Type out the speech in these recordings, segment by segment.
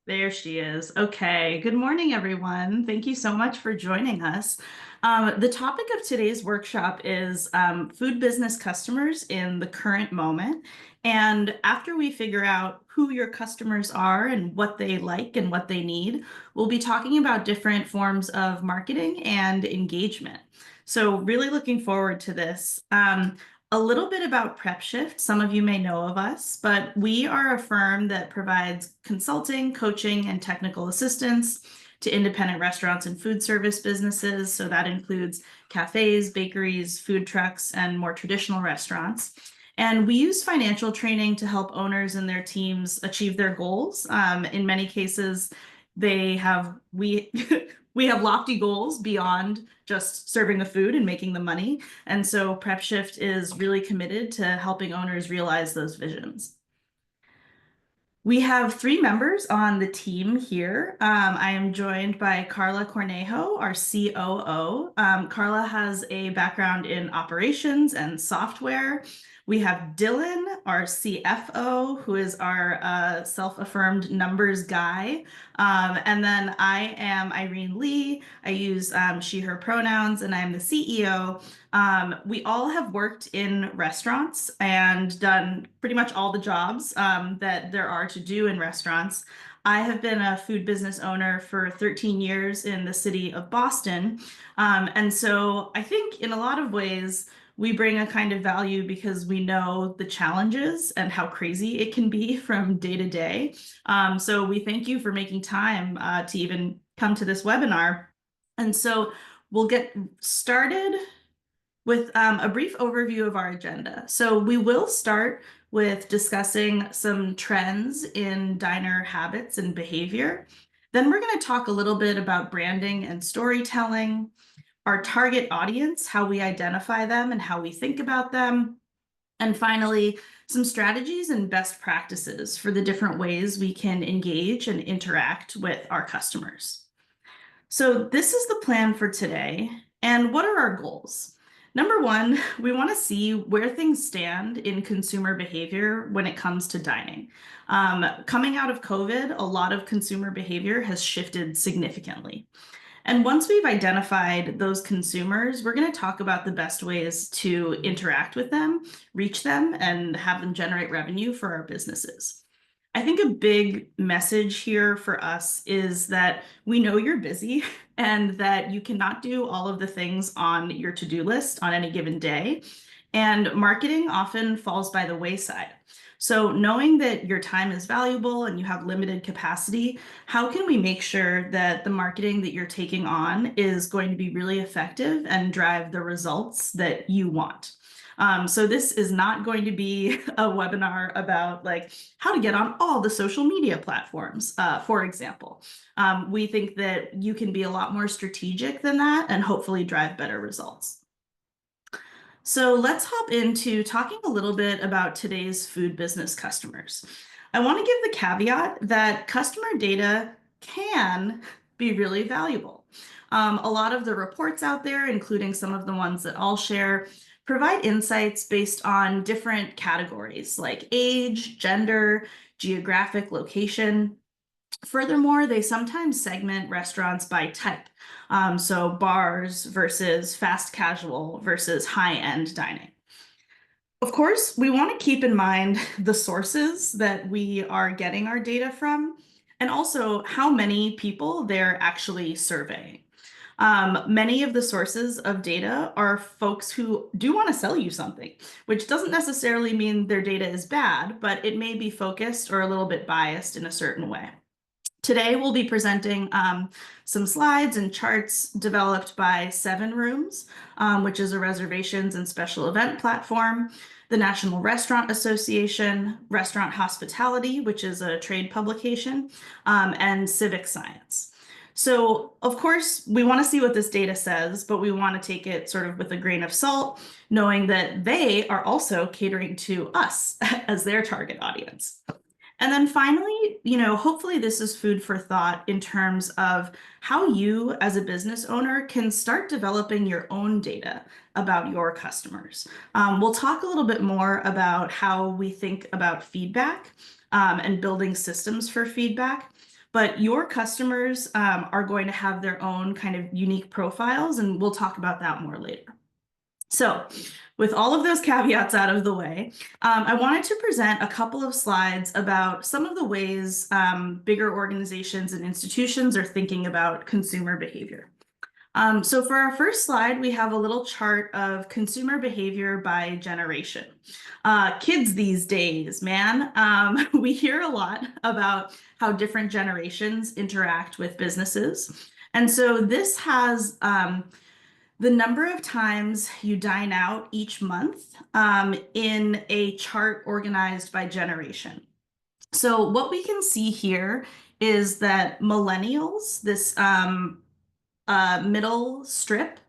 There she is. Okay. Good morning, everyone. Thank you so much for joining us. The topic of today's workshop is food business customers in the current moment. And after we figure out who your customers are and what they like and what they need, we'll be talking about different forms of marketing and engagement. So really looking forward to this. A little bit about Prep Shift. Some of you may know of us, but we are a firm that provides consulting, coaching, and technical assistance to independent restaurants and food service businesses. So that includes cafes, bakeries, food trucks, and more traditional restaurants. And we use financial training to help owners and their teams achieve their goals. In many cases, we we have lofty goals beyond just serving the food and making the money. And so Prep Shift is really committed to helping owners realize those visions. We have three members on the team here. I am joined by Carla Cornejo, our COO. Carla has a background in operations and software. We have Dylan, our CFO, who is our self-affirmed numbers guy. And then I am Irene Lee. I use she, her pronouns, and I'm the CEO. We all have worked in restaurants and done pretty much all the jobs that there are to do in restaurants. I have been a food business owner for 13 years in the city of Boston. And so I think in a lot of ways, we bring a kind of value because we know the challenges and how crazy it can be from day to day. So we thank you for making time to even come to this webinar. And so we'll get started with a brief overview of our agenda. So we will start with discussing some trends in diner habits and behavior. Then we're going to talk a little bit about branding and storytelling, our target audience, how we identify them and how we think about them, and finally, some strategies and best practices for the different ways we can engage and interact with our customers. So this is the plan for today. And what are our goals? Number one, we want to see where things stand in consumer behavior when it comes to dining. Coming out of COVID, a lot of consumer behavior has shifted significantly. And once we've identified those consumers, we're going to talk about the best ways to interact with them, reach them, and have them generate revenue for our businesses. I think a big message here for us is that we know you're busy and that you cannot do all of the things on your to-do list on any given day. And marketing often falls by the wayside. So knowing that your time is valuable and you have limited capacity, how can we make sure that the marketing that you're taking on is going to be really effective and drive the results that you want? So this is not going to be a webinar about like how to get on all the social media platforms, for example. We think that you can be a lot more strategic than that and hopefully drive better results. So let's hop into talking a little bit about today's food business customers. I want to give the caveat that customer data can be really valuable. A lot of the reports out there, including some of the ones that I'll share, provide insights based on different categories like age, gender, geographic location. Furthermore, they sometimes segment restaurants by type. So bars versus fast casual versus high-end dining. Of course, we want to keep in mind the sources that we are getting our data from and also how many people they're actually surveying. Many of the sources of data are folks who do want to sell you something, which doesn't necessarily mean their data is bad, but it may be focused or a little bit biased in a certain way. Today, we'll be presenting some slides and charts developed by Seven Rooms, which is a reservations and special event platform, the National Restaurant Association, Restaurant Hospitality, which is a trade publication, and Civic Science. So, of course, we want to see what this data says, but we want to take it sort of with a grain of salt, knowing that they are also catering to us as their target audience. And then finally, hopefully this is food for thought in terms of how you as a business owner can start developing your own data about your customers. We'll talk a little bit more about how we think about feedback and building systems for feedback. but your customers are going to have their own kind of unique profiles, and we'll talk about that more later. So, with all of those caveats out of the way, I wanted to present a couple of slides about some of the ways bigger organizations and institutions are thinking about consumer behavior. So for our first slide, we have a little chart of consumer behavior by generation. Kids these days, man, we hear a lot about how different generations interact with businesses. And so this has the number of times you dine out each month in a chart organized by generation. So what we can see here is that millennials, this middle strip,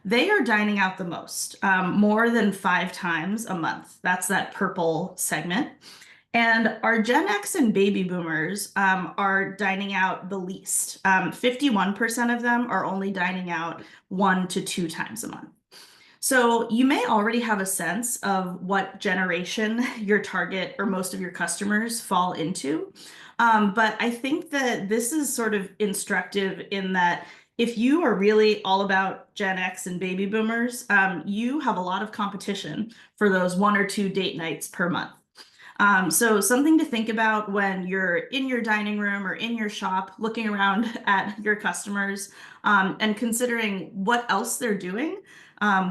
they are dining out the most, more than 5 times a month. That's that purple segment. And our Gen X and baby boomers are dining out the least. 51% of them are only dining out 1 to 2 times a month. So you may already have a sense of what generation your target or most of your customers fall into. But I think that this is sort of instructive in that if you are really all about Gen X and baby boomers, you have a lot of competition for those 1 or 2 date nights per month. So something to think about when you're in your dining room or in your shop, looking around at your customers and considering what else they're doing,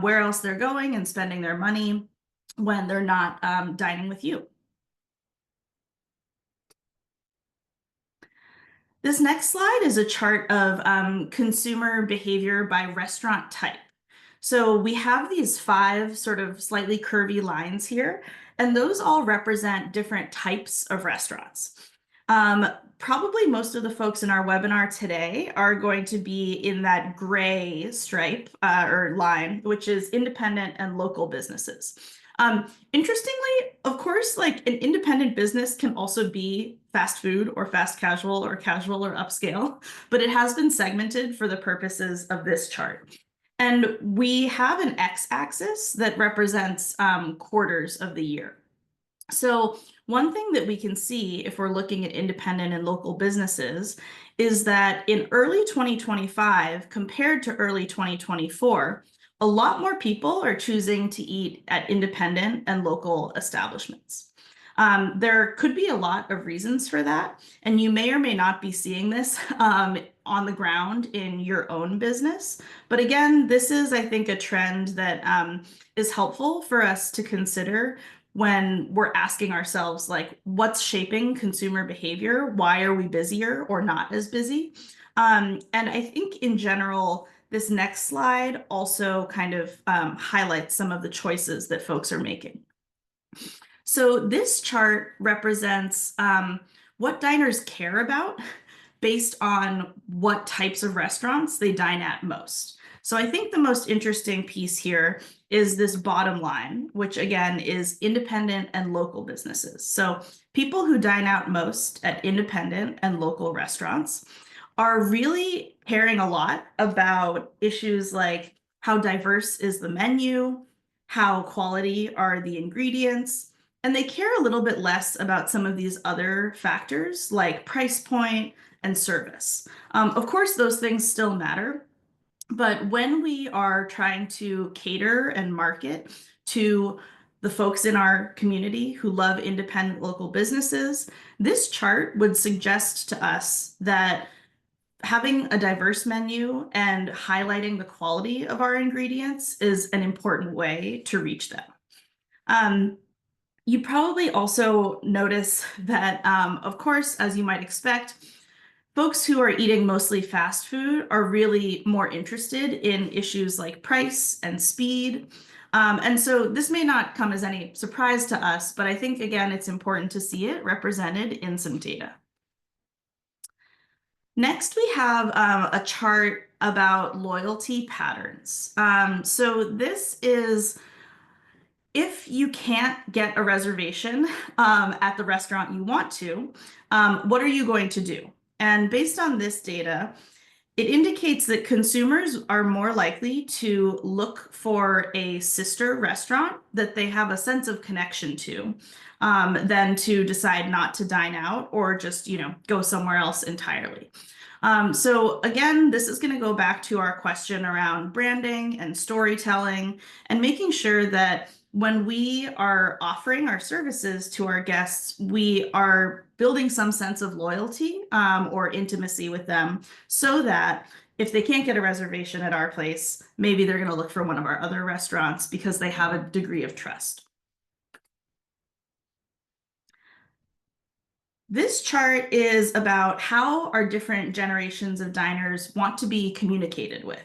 where else they're going and spending their money when they're not dining with you. This next slide is a chart of consumer behavior by restaurant type. So we have these 5 sort of slightly curvy lines here, and those all represent different types of restaurants. Probably most of the folks in our webinar today are going to be in that gray stripe or line, which is independent and local businesses. Interestingly, of course, like an independent business can also be fast food or fast casual or upscale, but it has been segmented for the purposes of this chart. And we have an x-axis that represents quarters of the year. So one thing that we can see if we're looking at independent and local businesses is that in early 2025 compared to early 2024, a lot more people are choosing to eat at independent and local establishments. There could be a lot of reasons for that, and you may or may not be seeing this on the ground in your own business. But again, this is, I think, a trend that is helpful for us to consider when we're asking ourselves, like, what's shaping consumer behavior? Why are we busier or not as busy? And I think in general, this next slide also kind of highlights some of the choices that folks are making. So this chart represents what diners care about based on what types of restaurants they dine at most. So I think the most interesting piece here is this bottom line, which again is independent and local businesses. So people who dine out most at independent and local restaurants are really caring a lot about issues like how diverse is the menu, how quality are the ingredients, and they care a little bit less about some of these other factors like price point and service. Of course, those things still matter, but when we are trying to cater and market to the folks in our community who love independent local businesses, this chart would suggest to us that having a diverse menu and highlighting the quality of our ingredients is an important way to reach them. You probably also notice that, of course, as you might expect, folks who are eating mostly fast food are really more interested in issues like price and speed. And so this may not come as any surprise to us, but I think, again, it's important to see it represented in some data. Next, we have a chart about loyalty patterns. So this is if you can't get a reservation at the restaurant you want to, what are you going to do? And based on this data, It indicates that consumers are more likely to look for a sister restaurant that they have a sense of connection to, than to decide not to dine out or just, go somewhere else entirely. So again, this is going to go back to our question around branding and storytelling and making sure that when we are offering our services to our guests, we are building some sense of loyalty, or intimacy with them so that if they can't get a reservation at our place, maybe they're going to look for one of our other restaurants because they have a degree of trust. This chart is about how our different generations of diners want to be communicated with.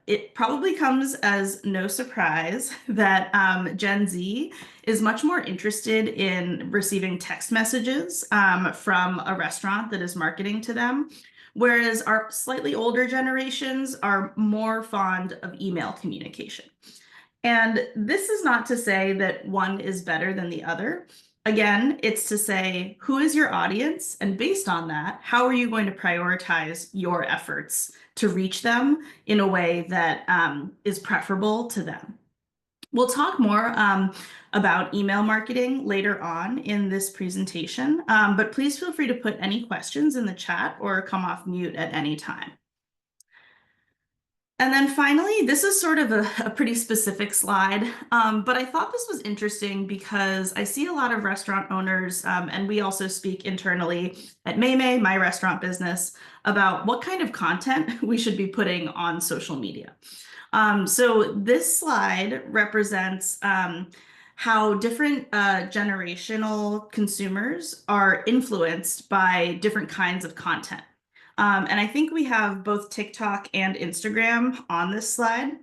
It probably comes as no surprise that Gen Z is much more interested in receiving text messages from a restaurant that is marketing to them, whereas our slightly older generations are more fond of email communication. And this is not to say that one is better than the other. Again, it's to say, who is your audience? And based on that, how are you going to prioritize your efforts to reach them in a way that is preferable to them? We'll talk more about email marketing later on in this presentation, but please feel free to put any questions in the chat or come off mute at any time. And then finally, this is sort of a pretty specific slide, but I thought this was interesting because I see a lot of restaurant owners, and we also speak internally at Maymay, my restaurant business, about what kind of content we should be putting on social media. So this slide represents how different generational consumers are influenced by different kinds of content. And I think we have both TikTok and Instagram on this slide.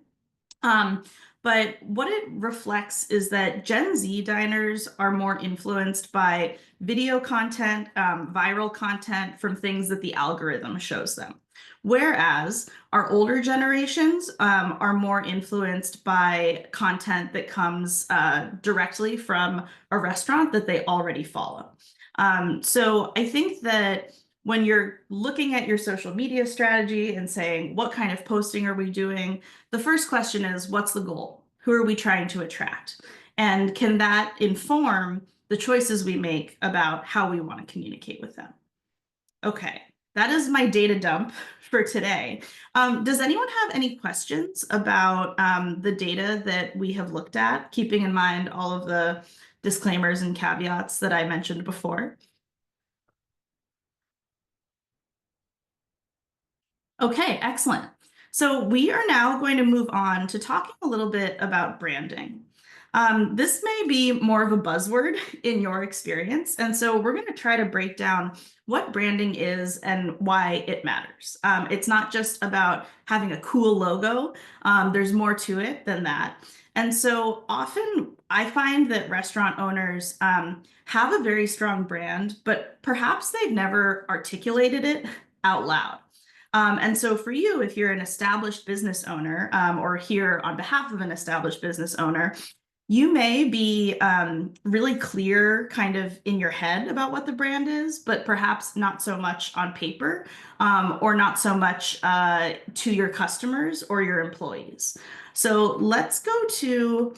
But what it reflects is that Gen Z diners are more influenced by video content, viral content from things that the algorithm shows them. Whereas our older generations are more influenced by content that comes directly from a restaurant that they already follow. So I think that when you're looking at your social media strategy and saying, what kind of posting are we doing? The first question is, what's the goal? Who are we trying to attract? And can that inform the choices we make about how we want to communicate with them? Okay, that is my data dump for today. Does anyone have any questions about the data that we have looked at, keeping in mind all of the disclaimers and caveats that I mentioned before? Okay, excellent. So we are now going to move on to talking a little bit about branding. This may be more of a buzzword in your experience, and so we're going to try to break down what branding is and why it matters. It's not just about having a cool logo. There's more to it than that. And so often I find that restaurant owners have a very strong brand, but perhaps they've never articulated it out loud. And so for you, if you're an established business owner, or here on behalf of an established business owner, you may be really clear kind of in your head about what the brand is, but perhaps not so much on paper, or not so much to your customers or your employees. So let's go to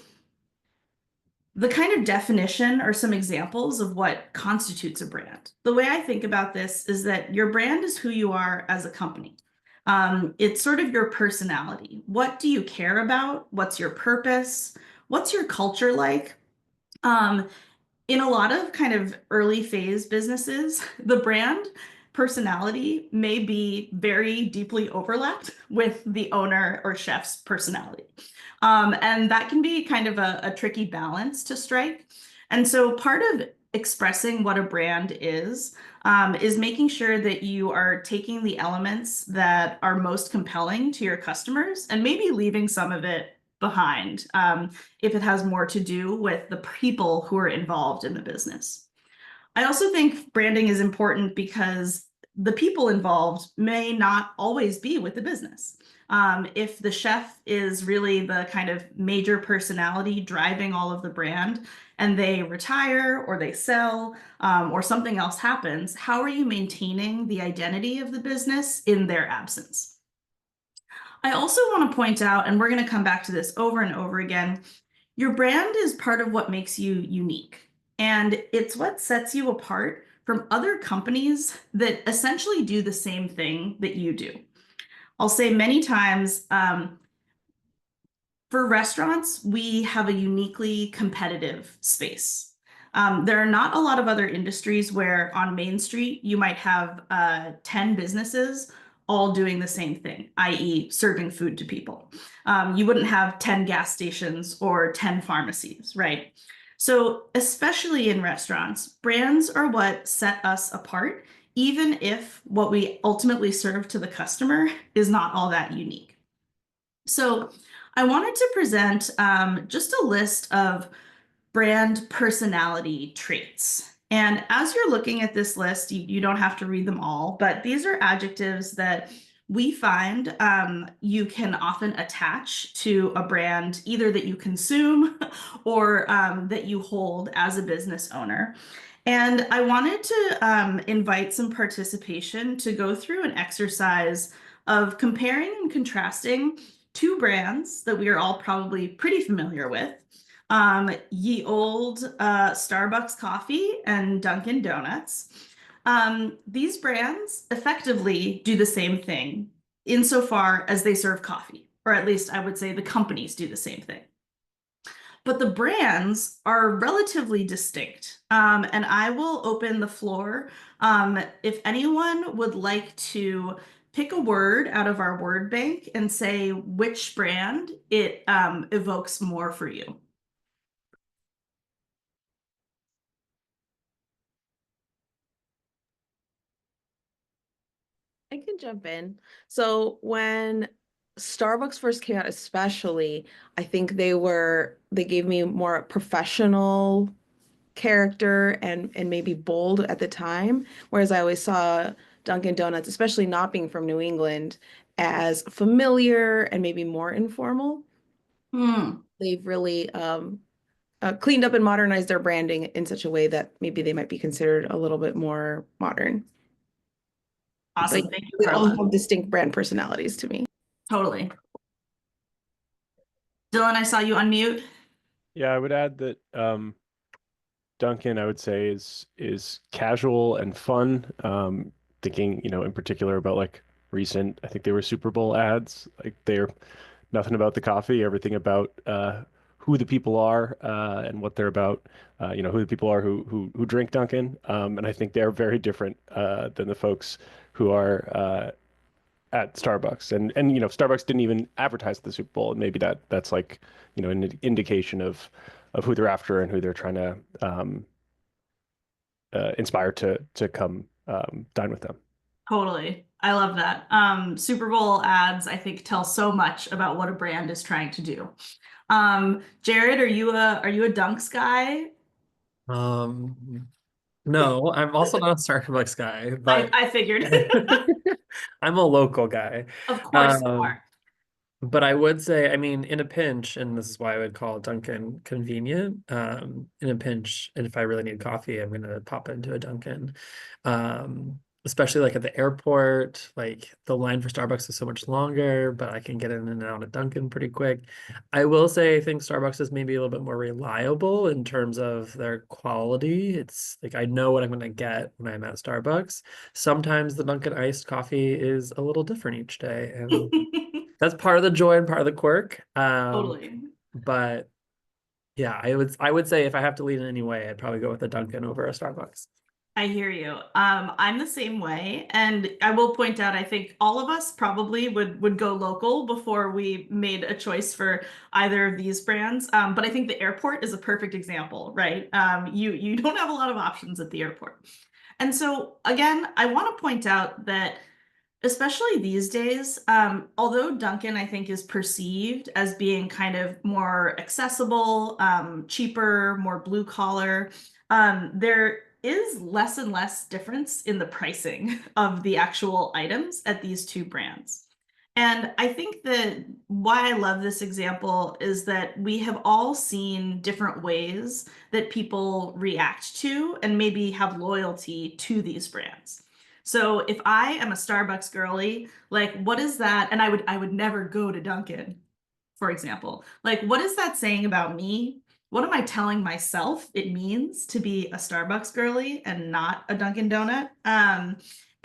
the kind of definition or some examples of what constitutes a brand. The way I think about this is that your brand is who you are as a company. It's sort of your personality. What do you care about? What's your purpose? What's your culture like? In a lot of kind of early phase businesses, the brand personality may be very deeply overlapped with the owner or chef's personality. And that can be kind of a tricky balance to strike. And so part of expressing what a brand is making sure that you are taking the elements that are most compelling to your customers and maybe leaving some of it behind if it has more to do with the people who are involved in the business. I also think branding is important because the people involved may not always be with the business. If the chef is really the kind of major personality driving all of the brand and they retire or they sell or something else happens, how are you maintaining the identity of the business in their absence? I also want to point out, and we're going to come back to this over and over again, your brand is part of what makes you unique. And it's what sets you apart from other companies that essentially do the same thing that you do. I'll say many times, for restaurants, we have a uniquely competitive space. There are not a lot of other industries where on Main Street you might have 10 businesses all doing the same thing, i.e., serving food to people. You wouldn't have 10 gas stations or 10 pharmacies, right? So, especially in restaurants, brands are what set us apart, even if what we ultimately serve to the customer is not all that unique. So, I wanted to present just a list of brand personality traits. And as you're looking at this list, you don't have to read them all, but these are adjectives that we find you can often attach to a brand, either that you consume or that you hold as a business owner. And I wanted to invite some participation to go through an exercise of comparing and contrasting two brands that we are all probably pretty familiar with, ye old Starbucks coffee and Dunkin' Donuts. These brands effectively do the same thing insofar as they serve coffee, or at least I would say the companies do the same thing. But the brands are relatively distinct. And I will open the floor. If anyone would like to pick a word out of our word bank and say which brand it evokes more for you. I can jump in. So when Starbucks first came out, especially, I think they gave me more professional character and maybe bold at the time. Whereas I always saw Dunkin' Donuts, especially not being from New England, as familiar and maybe more informal. Hmm. They've really cleaned up and modernized their branding in such a way that maybe they might be considered a little bit more modern. But Awesome. yeah, Thank you, they all Carla. have distinct brand personalities to me. Totally. Dylan, I saw you unmute. Yeah, I would add that Duncan, I would say, is casual and fun. Thinking, in particular about like recent, I think they were Super Bowl ads. Like they're nothing about the coffee, everything about who the people are and what they're about. Who the people are who drink Duncan. And I think they're very different than the folks who are at Starbucks. And Starbucks didn't even advertise the Super Bowl, and maybe that's like, an indication of who they're after and who they're trying to inspire to come dine with them. Totally. I love that. Super Bowl ads, I think, tell so much about what a brand is trying to do. Jared, are you a Dunks guy? Um, no, I'm also not a Starbucks guy, I, but I figured. I'm a local guy. Of course you Um, are. but I would say, I mean, in a pinch, and this is why I would call Dunkin' convenient. In a pinch, and if I really need coffee, I'm gonna pop into a Dunkin'. Especially like at the airport, like the line for Starbucks is so much longer, but I can get in and out of Dunkin' pretty quick. I will say I think Starbucks is maybe a little bit more reliable in terms of their quality. It's like I know what I'm gonna get when I'm at Starbucks. Sometimes the Dunkin' iced coffee is a little different each day, and that's part of the joy and part of the quirk. Totally. But yeah, I would say if I have to lead in any way, I'd probably go with a Dunkin' over a Starbucks. I hear you. I'm the same way, and I will point out, I think all of us probably would go local before we made a choice for either of these brands. But I think the airport is a perfect example, right? You don't have a lot of options at the airport. And so again, I want to point out that especially these days, although Dunkin', I think, is perceived as being kind of more accessible, cheaper, more blue collar, there is less and less difference in the pricing of the actual items at these two brands. And I think that why I love this example is that we have all seen different ways that people react to and maybe have loyalty to these brands. So if I am a Starbucks girly, like what is that? And I would never go to Dunkin', for example. Like what is that saying about me? What am I telling myself it means to be a Starbucks girly and not a Dunkin' Donut?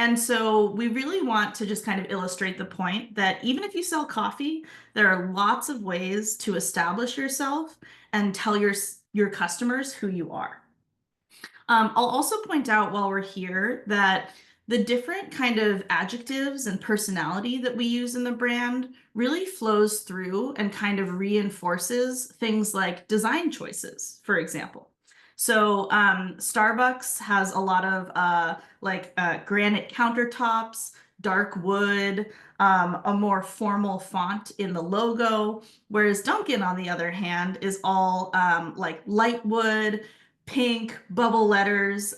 And so we really want to just kind of illustrate the point that even if you sell coffee, there are lots of ways to establish yourself and tell your customers who you are. I'll also point out while we're here that the different kind of adjectives and personality that we use in the brand really flows through and kind of reinforces things like design choices, for example. So Starbucks has a lot of granite countertops, dark wood, a more formal font in the logo, whereas Dunkin', on the other hand, is all like light wood, pink, bubble letters,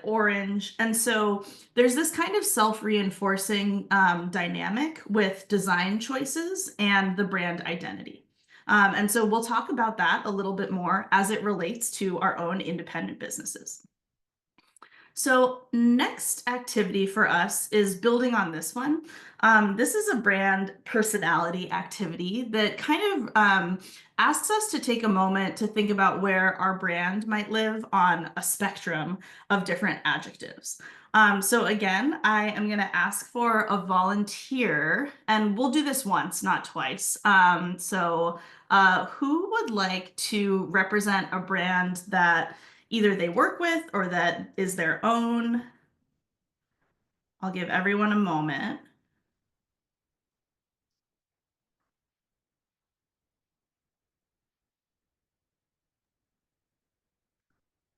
orange. And so there's this kind of self-reinforcing dynamic with design choices and the brand identity. And so we'll talk about that a little bit more as it relates to our own independent businesses. So next activity for us is building on this one. This is a brand personality activity that kind of asks us to take a moment to think about where our brand might live on a spectrum of different adjectives. So again, I am going to ask for a volunteer, and we'll do this once, not twice. Who would like to represent a brand that either they work with or that is their own? I'll give everyone a moment.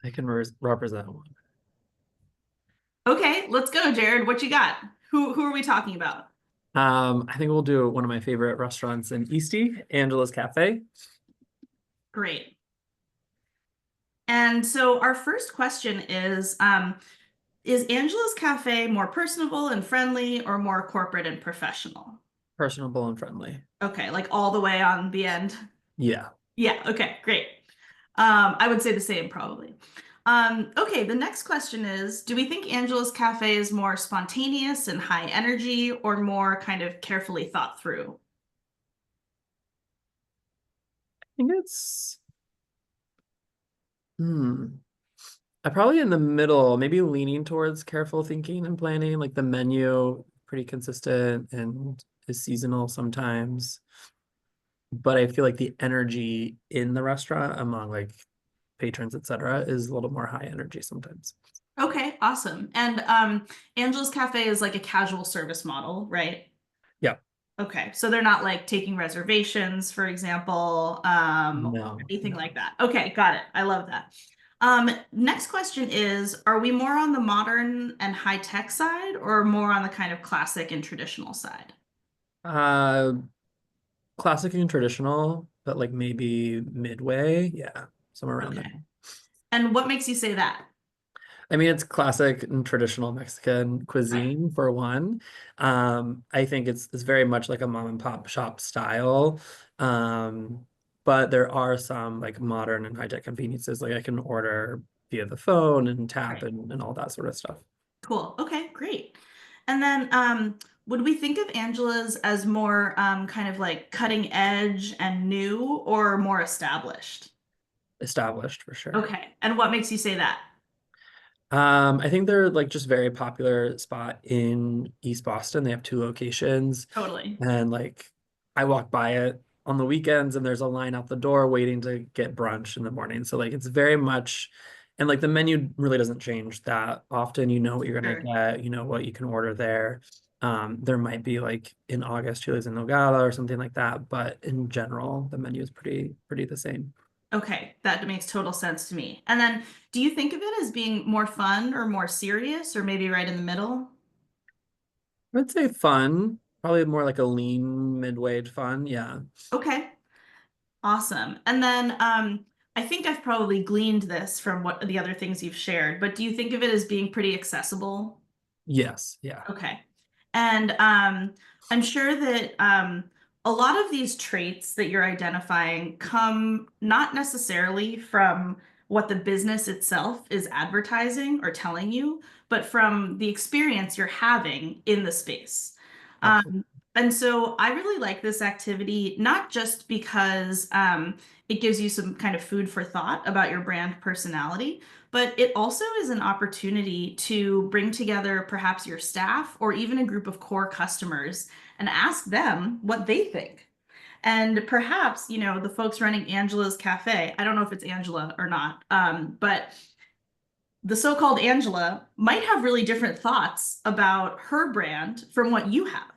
I can represent one. Okay, let's go, Jared. What you got? Who are we talking about? I think we'll do one of my favorite restaurants in Eastie, Angela's Cafe. Great. And so our first question is Angela's Cafe more personable and friendly or more corporate and professional? Personable and friendly. Okay, like all the way on the end. Yeah. Yeah, okay, great. I would say the same probably. Okay, the next question is, do we think Angela's Cafe is more spontaneous and high energy or more kind of carefully thought through? I think it's I'm probably in the middle, maybe leaning towards careful thinking and planning, like the menu pretty consistent and is seasonal sometimes. But I feel like the energy in the restaurant among like patrons, etc., is a little more high energy sometimes. Okay, awesome. And Angela's Cafe is like a casual service model, right? Yeah. Okay, so they're not like taking reservations, for example, or No. anything like that. Okay, got it. I love that. Next question is, are we more on the modern and high tech side or more on the kind of classic and traditional side? Uh, classic and traditional, but like maybe midway. Yeah, somewhere around there. Okay. And what makes you say that? I mean, it's classic and traditional Mexican Right. cuisine for one. I think it's very much like a mom and pop shop style. Um, but there are some like modern and high-tech conveniences. Like I can order via the phone and tap Right. and all that sort of stuff. Cool. Okay, great. And then would we think of Angela's as more kind of like cutting edge and new or more established? Established for sure. Okay. And what makes you say that? I think they're like just very popular spot in East Boston. They have two locations. Totally. And like I walk by it on the weekends and there's a line out the door waiting to get brunch in the morning. So like it's very much and like the menu really doesn't change that often. You know what you're gonna Sure. get, you know what you can order there. There might be like in August chiles en nogada or something like that, but in general, the menu is pretty the same. Okay, that makes total sense to me. And then do you think of it as being more fun or more serious or maybe right in the middle? I would say fun, probably more like a lean mid-wage fun. Yeah. Okay. Awesome. And then I think I've probably gleaned this from what the other things you've shared, but do you think of it as being pretty accessible? Yes, yeah. Okay. And I'm sure that a lot of these traits that you're identifying come not necessarily from what the business itself is advertising or telling you, but from the experience you're having in the space. Absolutely. And so I really like this activity, not just because it gives you some kind of food for thought about your brand personality, but it also is an opportunity to bring together perhaps your staff or even a group of core customers and ask them what they think. And perhaps, the folks running Angela's Cafe, I don't know if it's Angela or not, but the so-called Angela might have really different thoughts about her brand from what you have.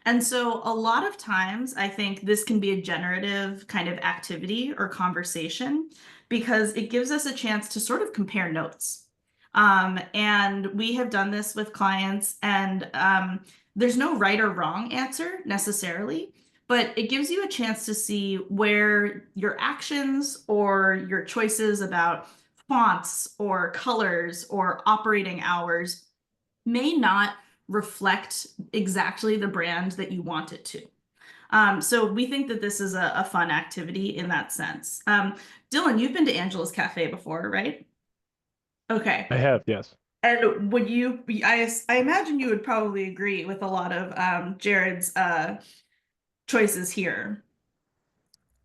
And so a lot of times I think this can be a generative kind of activity or conversation because it gives us a chance to sort of compare notes. And we have done this with clients, and there's no right or wrong answer necessarily, but it gives you a chance to see where your actions or your choices about fonts or colors or operating hours may not reflect exactly the brand that you want it to. So we think that this is a fun activity in that sense. Dylan, you've been to Angela's Cafe before, right? Okay. I have, yes. And would you, I imagine you would probably agree with a lot of Jared's choices here.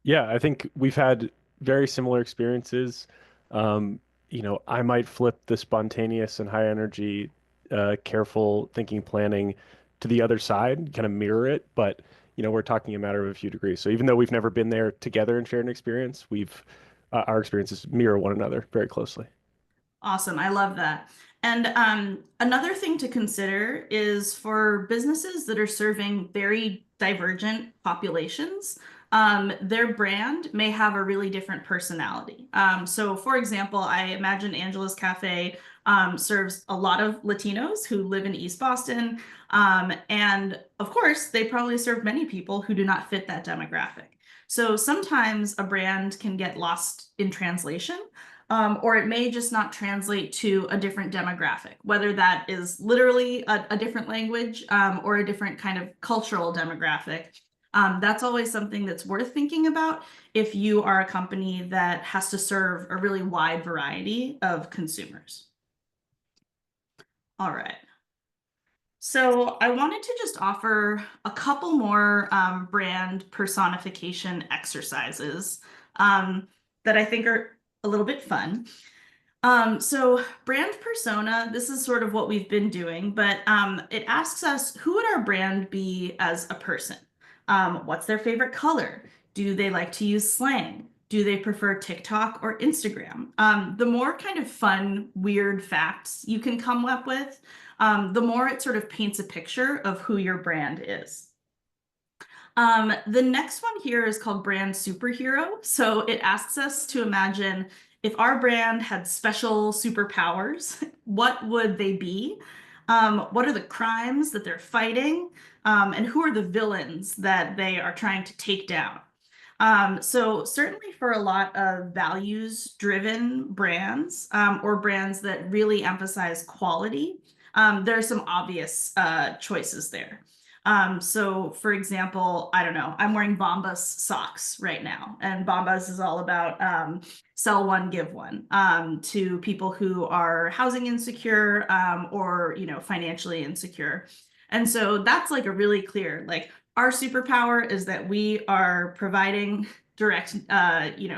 Yeah, I think we've had very similar experiences. I might flip the spontaneous and high energy, careful thinking, planning to the other side, kind of mirror it, but we're talking a matter of a few degrees. So even though we've never been there together and shared an experience, our experiences mirror one another very closely. Awesome. I love that. And another thing to consider is for businesses that are serving very divergent populations, their brand may have a really different personality. So, for example, I imagine Angela's Cafe serves a lot of Latinos who live in East Boston. And of course, they probably serve many people who do not fit that demographic. So sometimes a brand can get lost in translation or it may just not translate to a different demographic, whether that is literally a different language or a different kind of cultural demographic. That's always something that's worth thinking about if you are a company that has to serve a really wide variety of consumers. All right. So I wanted to just offer a couple more brand personification exercises that I think are a little bit fun. So brand persona, this is sort of what we've been doing, but it asks us, who would our brand be as a person? What's their favorite color? Do they like to use slang? Do they prefer TikTok or Instagram? The more kind of fun, weird facts you can come up with, the more it sort of paints a picture of who your brand is. The next one here is called Brand Superhero. So it asks us to imagine if our brand had special superpowers, what would they be? What are the crimes that they're fighting? And who are the villains that they are trying to take down? So certainly for a lot of values-driven brands or brands that really emphasize quality, there are some obvious choices there. So for example, I don't know, I'm wearing Bombas socks right now, and Bombas is all about sell one, give one to people who are housing insecure or, financially insecure. And so that's like a really clear, like our superpower is that we are providing direct,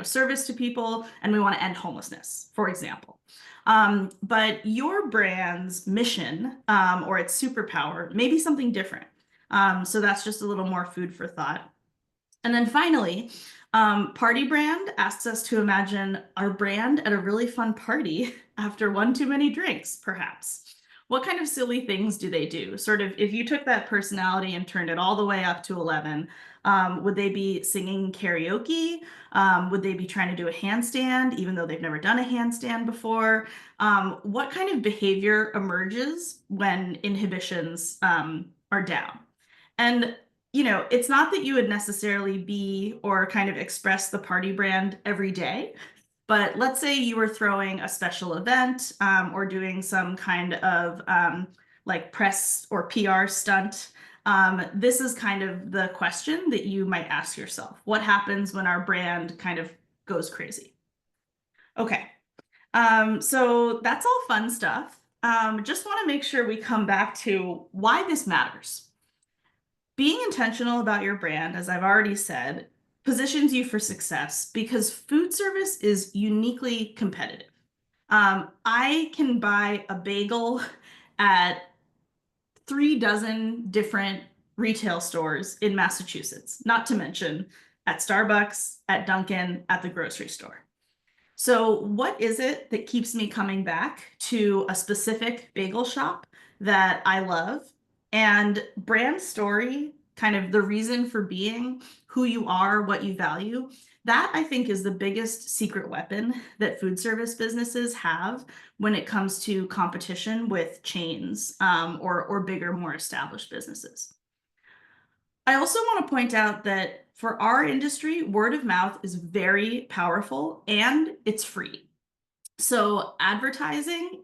service to people, and we want to end homelessness, for example. But your brand's mission or its superpower may be something different. So that's just a little more food for thought. And then finally, Party Brand asks us to imagine our brand at a really fun party after one too many drinks, perhaps. What kind of silly things do they do? Sort of, if you took that personality and turned it all the way up to 11, would they be singing karaoke? Would they be trying to do a handstand, even though they've never done a handstand before? What kind of behavior emerges when inhibitions are down? And it's not that you would necessarily be or kind of express the party brand every day, But let's say you were throwing a special event or doing some kind of like press or PR stunt. This is kind of the question that you might ask yourself. What happens when our brand kind of goes crazy? Okay, so that's all fun stuff. Just want to make sure we come back to why this matters. Being intentional about your brand, as I've already said, positions you for success because food service is uniquely competitive. I can buy a bagel at 3 dozen different retail stores in Massachusetts, not to mention at Starbucks, at Dunkin', at the grocery store. So, what is it that keeps me coming back to a specific bagel shop that I love? And brand story, kind of the reason for being, who you are, what you value, that I think is the biggest secret weapon that food service businesses have when it comes to competition with chains or bigger, more established businesses. I also want to point out that for our industry, word of mouth is very powerful and it's free. So advertising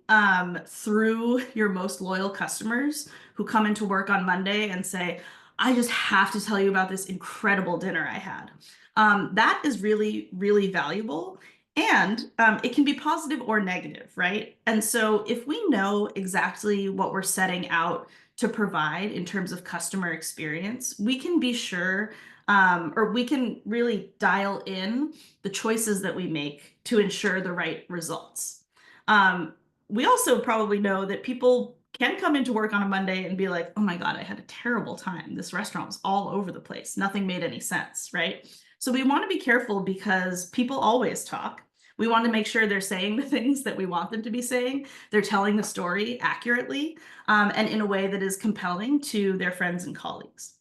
through your most loyal customers who come into work on Monday and say, I just have to tell you about this incredible dinner I had. That is really, really valuable. And it can be positive or negative, right? And so if we know exactly what we're setting out to provide in terms of customer experience, we can be sure or we can really dial in the choices that we make to ensure the right results. We also probably know that people can come into work on a Monday and be like, oh my God, I had a terrible time. This restaurant was all over the place. Nothing made any sense, right? So we want to be careful because people always talk. We want to make sure they're saying the things that we want them to be saying. They're telling the story accurately and in a way that is compelling to their friends and colleagues.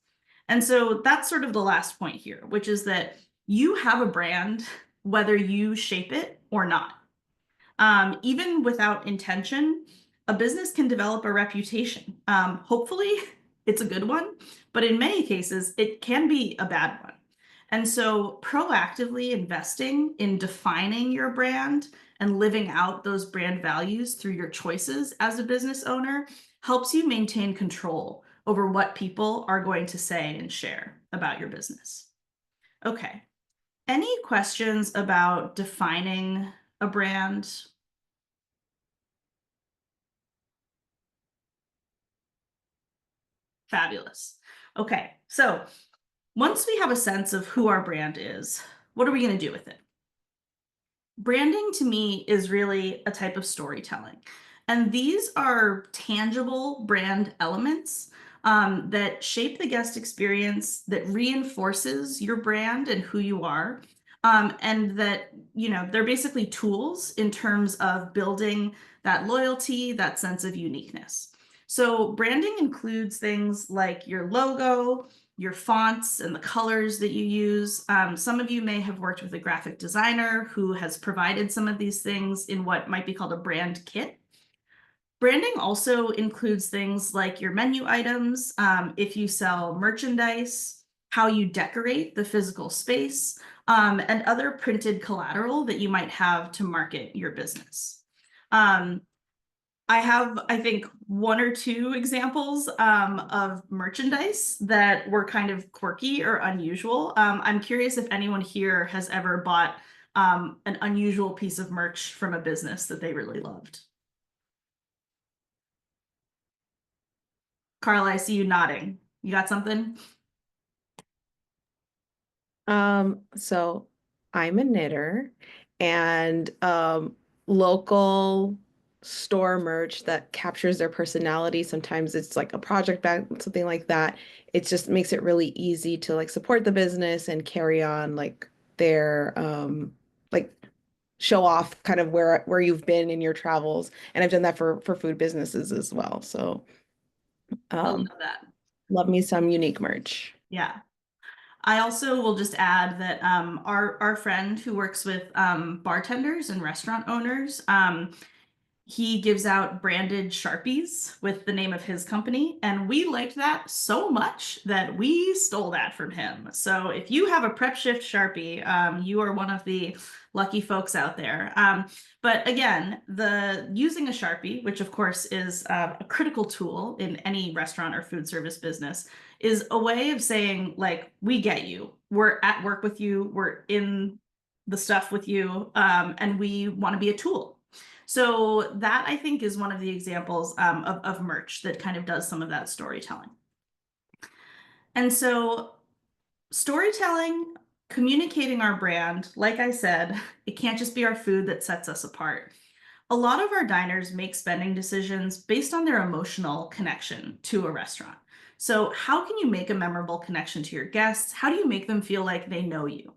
And so that's sort of the last point here, which is that you have a brand whether you shape it or not. Even without intention, a business can develop a reputation. Hopefully, it's a good one, but in many cases, it can be a bad one. And so, proactively investing in defining your brand and living out those brand values through your choices as a business owner helps you maintain control over what people are going to say and share about your business. Okay. Any questions about defining a brand? Fabulous. Okay, so once we have a sense of who our brand is, what are we going to do with it? Branding to me is really a type of storytelling. And these are tangible brand elements that shape the guest experience, that reinforces your brand and who you are. And that, they're basically tools in terms of building that loyalty, that sense of uniqueness. So branding includes things like your logo, your fonts and the colors that you use. Some of you may have worked with a graphic designer who has provided some of these things in what might be called a brand kit. Branding also includes things like your menu items, if you sell merchandise, how you decorate the physical space, and other printed collateral that you might have to market your business. I have, I think, 1 or 2 examples of merchandise that were kind of quirky or unusual. I'm curious if anyone here has ever bought an unusual piece of merch from a business that they really loved. Carla, I see you nodding. You got something? So I'm a knitter, and local store merch that captures their personality. Sometimes it's like a project bag, something like that. It just makes it really easy to like support the business and carry on like their like show off kind of where you've been in your travels. And I've done that for food businesses as well. So I love that. love me some unique merch. Yeah. I also will just add that our friend who works with bartenders and restaurant owners, he gives out branded Sharpies with the name of his company. And we liked that so much that we stole that from him. So if you have a Prep Shift Sharpie, you are one of the Lucky folks out there. But again, using a Sharpie, which of course is a critical tool in any restaurant or food service business, is a way of saying, like, we get you. We're at work with you. We're in the stuff with you, and we want to be a tool. So that, I think, is one of the examples of merch that kind of does some of that storytelling. And so storytelling, communicating our brand, like I said, it can't just be our food that sets us apart. A lot of our diners make spending decisions based on their emotional connection to a restaurant. So how can you make a memorable connection to your guests? How do you make them feel like they know you?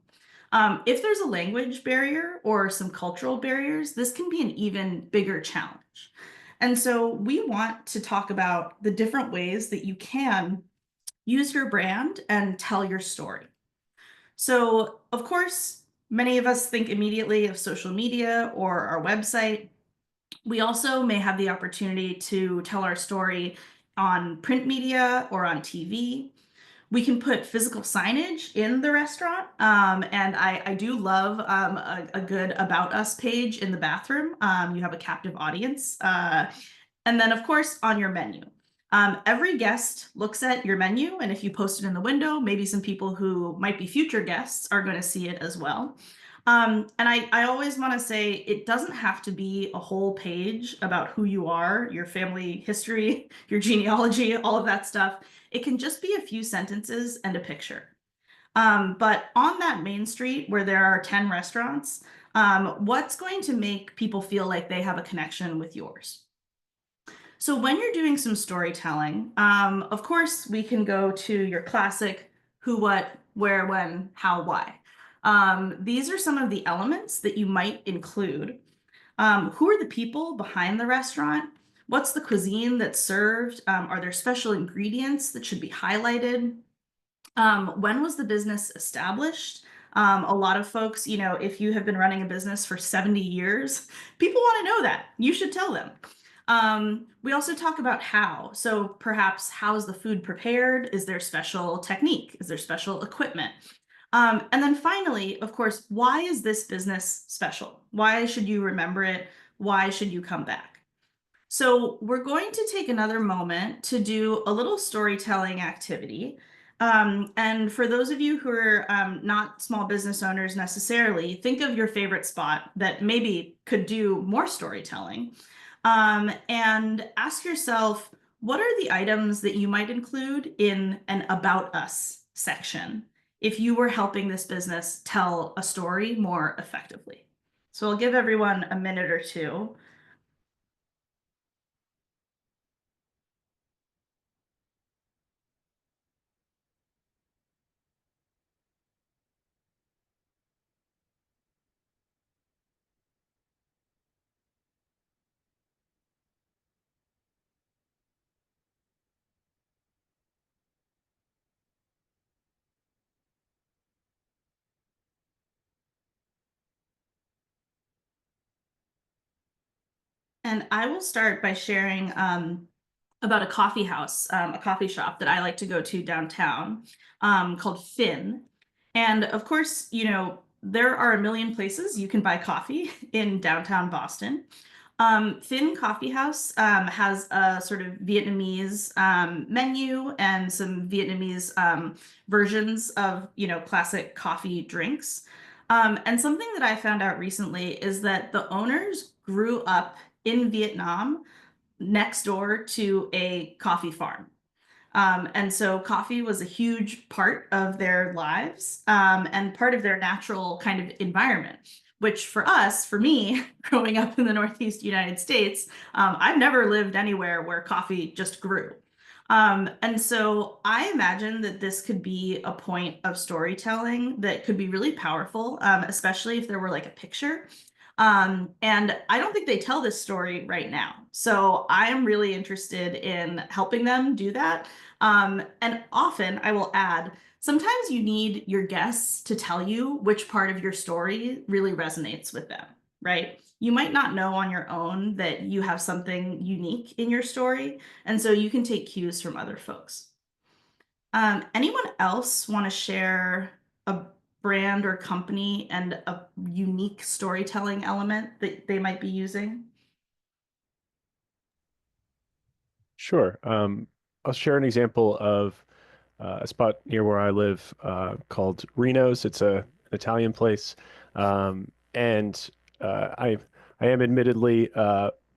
If there's a language barrier or some cultural barriers, this can be an even bigger challenge. And so we want to talk about the different ways that you can use your brand and tell your story. So, of course, many of us think immediately of social media or our website. We also may have the opportunity to tell our story on print media or on TV. We can put physical signage in the restaurant. And I do love a good About Us page in the bathroom. You have a captive audience. And then, of course, on your menu. Every guest looks at your menu, and if you post it in the window, maybe some people who might be future guests are going to see it as well. And I always want to say it doesn't have to be a whole page about who you are, your family history, your genealogy, all of that stuff. It can just be a few sentences and a picture. But on that main street where there are 10 restaurants, what's going to make people feel like they have a connection with yours? So when you're doing some storytelling, of course, we can go to your classic who, what, where, when, how, why. These are some of the elements that you might include. Who are the people behind the restaurant? What's the cuisine that's served? Are there special ingredients that should be highlighted? When was the business established? A lot of folks, if you have been running a business for 70 years, people want to know that. You should tell them. We also talk about how. So perhaps how is the food prepared? Is there special technique? Is there special equipment? And then finally, of course, why is this business special? Why should you remember it? Why should you come back? So we're going to take another moment to do a little storytelling activity. And for those of you who are not small business owners necessarily, think of your favorite spot that maybe could do more storytelling. And ask yourself, what are the items that you might include in an About Us section if you were helping this business tell a story more effectively? So I'll give everyone a minute or two. And I will start by sharing about a coffee house, a coffee shop that I like to go to downtown called Finn. And of course, there are a million places you can buy coffee in downtown Boston. Finn Coffee House has a sort of Vietnamese menu and some Vietnamese versions of, classic coffee drinks. And something that I found out recently is that the owners grew up in Vietnam next door to a coffee farm. And so coffee was a huge part of their lives and part of their natural kind of environment, which for me, growing up in the Northeast United States, I've never lived anywhere where coffee just grew. And so I imagine that this could be a point of storytelling that could be really powerful, especially if there were like a picture. And I don't think they tell this story right now. So I am really interested in helping them do that. And often I will add, sometimes you need your guests to tell you which part of your story really resonates with them, right? You might not know on your own that you have something unique in your story. And so you can take cues from other folks. Anyone else want to share brand or company and a unique storytelling element that they might be using? Sure. I'll share an example of a spot near where I live called Reno's. It's an Italian place, and I am admittedly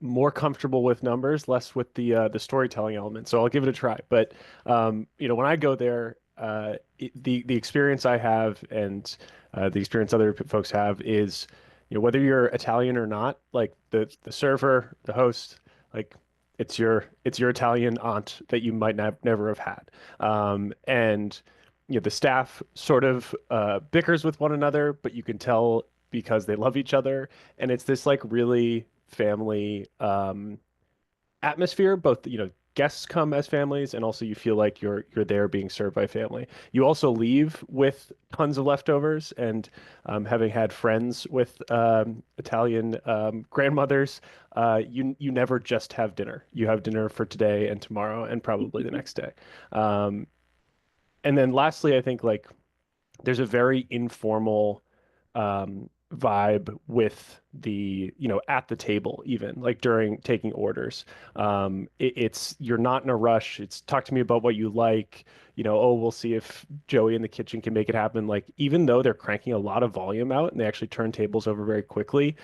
more comfortable with numbers, less with the storytelling element. So I'll give it a try. But when I go there, the experience I have and the experience other folks have is, whether you're Italian or not, like the server, the host, like it's your Italian aunt that you might never have had. And the staff sort of bickers with one another, but you can tell because they love each other, and it's this like really family atmosphere. Both, guests come as families, and also you feel like you're there being served by family. You also leave with tons of leftovers, and having had friends with Italian grandmothers, you never just have dinner. You have dinner for today and tomorrow and probably the next day. Um, and then lastly, I think like there's a very informal vibe with at the table, even like during taking orders. It's you're not in a rush. It's talk to me about what you like. Oh, we'll see if Joey in the kitchen can make it happen. Like, even though they're cranking a lot of volume out and they actually turn tables over very quickly,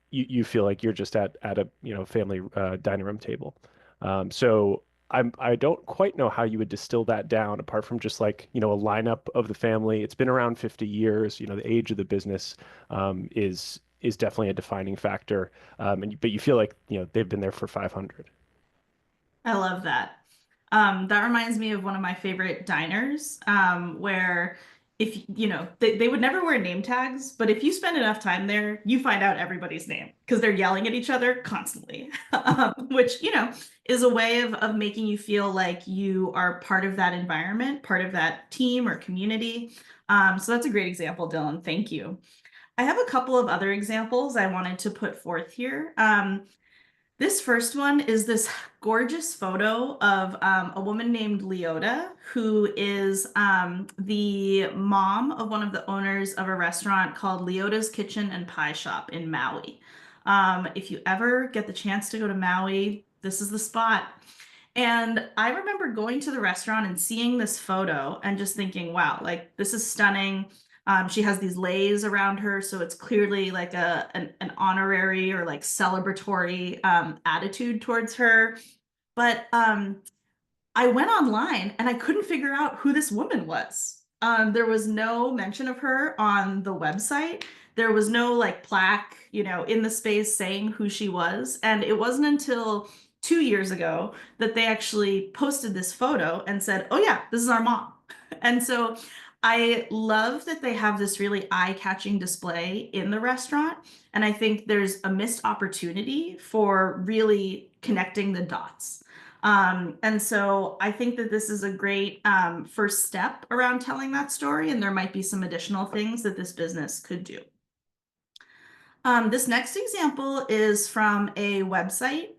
you feel like you're just at a family dining room table. So I don't quite know how you would distill that down apart from just like, a lineup of the family. It's been around 50 years. The age of the business is definitely a defining factor. But you feel like, they've been there for 500. I love that. That reminds me of one of my favorite diners, where if they would never wear name tags, but if you spend enough time there, you find out everybody's name because they're yelling at each other constantly, which is a way of making you feel like you are part of that environment, part of that team or community. So that's a great example, Dylan. Thank you. I have a couple of other examples I wanted to put forth here. This first one is this gorgeous photo of a woman named Leota, who is the mom of one of the owners of a restaurant called Leota's Kitchen and Pie Shop in Maui. If you ever get the chance to go to Maui, this is the spot. And I remember going to the restaurant and seeing this photo and just thinking, wow, like this is stunning. She has these leis around her, so it's clearly like an honorary or like celebratory attitude towards her. But I went online and I couldn't figure out who this woman was. There was no mention of her on the website. There was no like plaque, in the space saying who she was. And it wasn't until 2 years ago that they actually posted this photo and said, oh yeah, this is our mom. And so I love that they have this really eye-catching display in the restaurant. And I think there's a missed opportunity for really connecting the dots. And so I think that this is a great first step around telling that story, and there might be some additional things that this business could do. This next example is from a website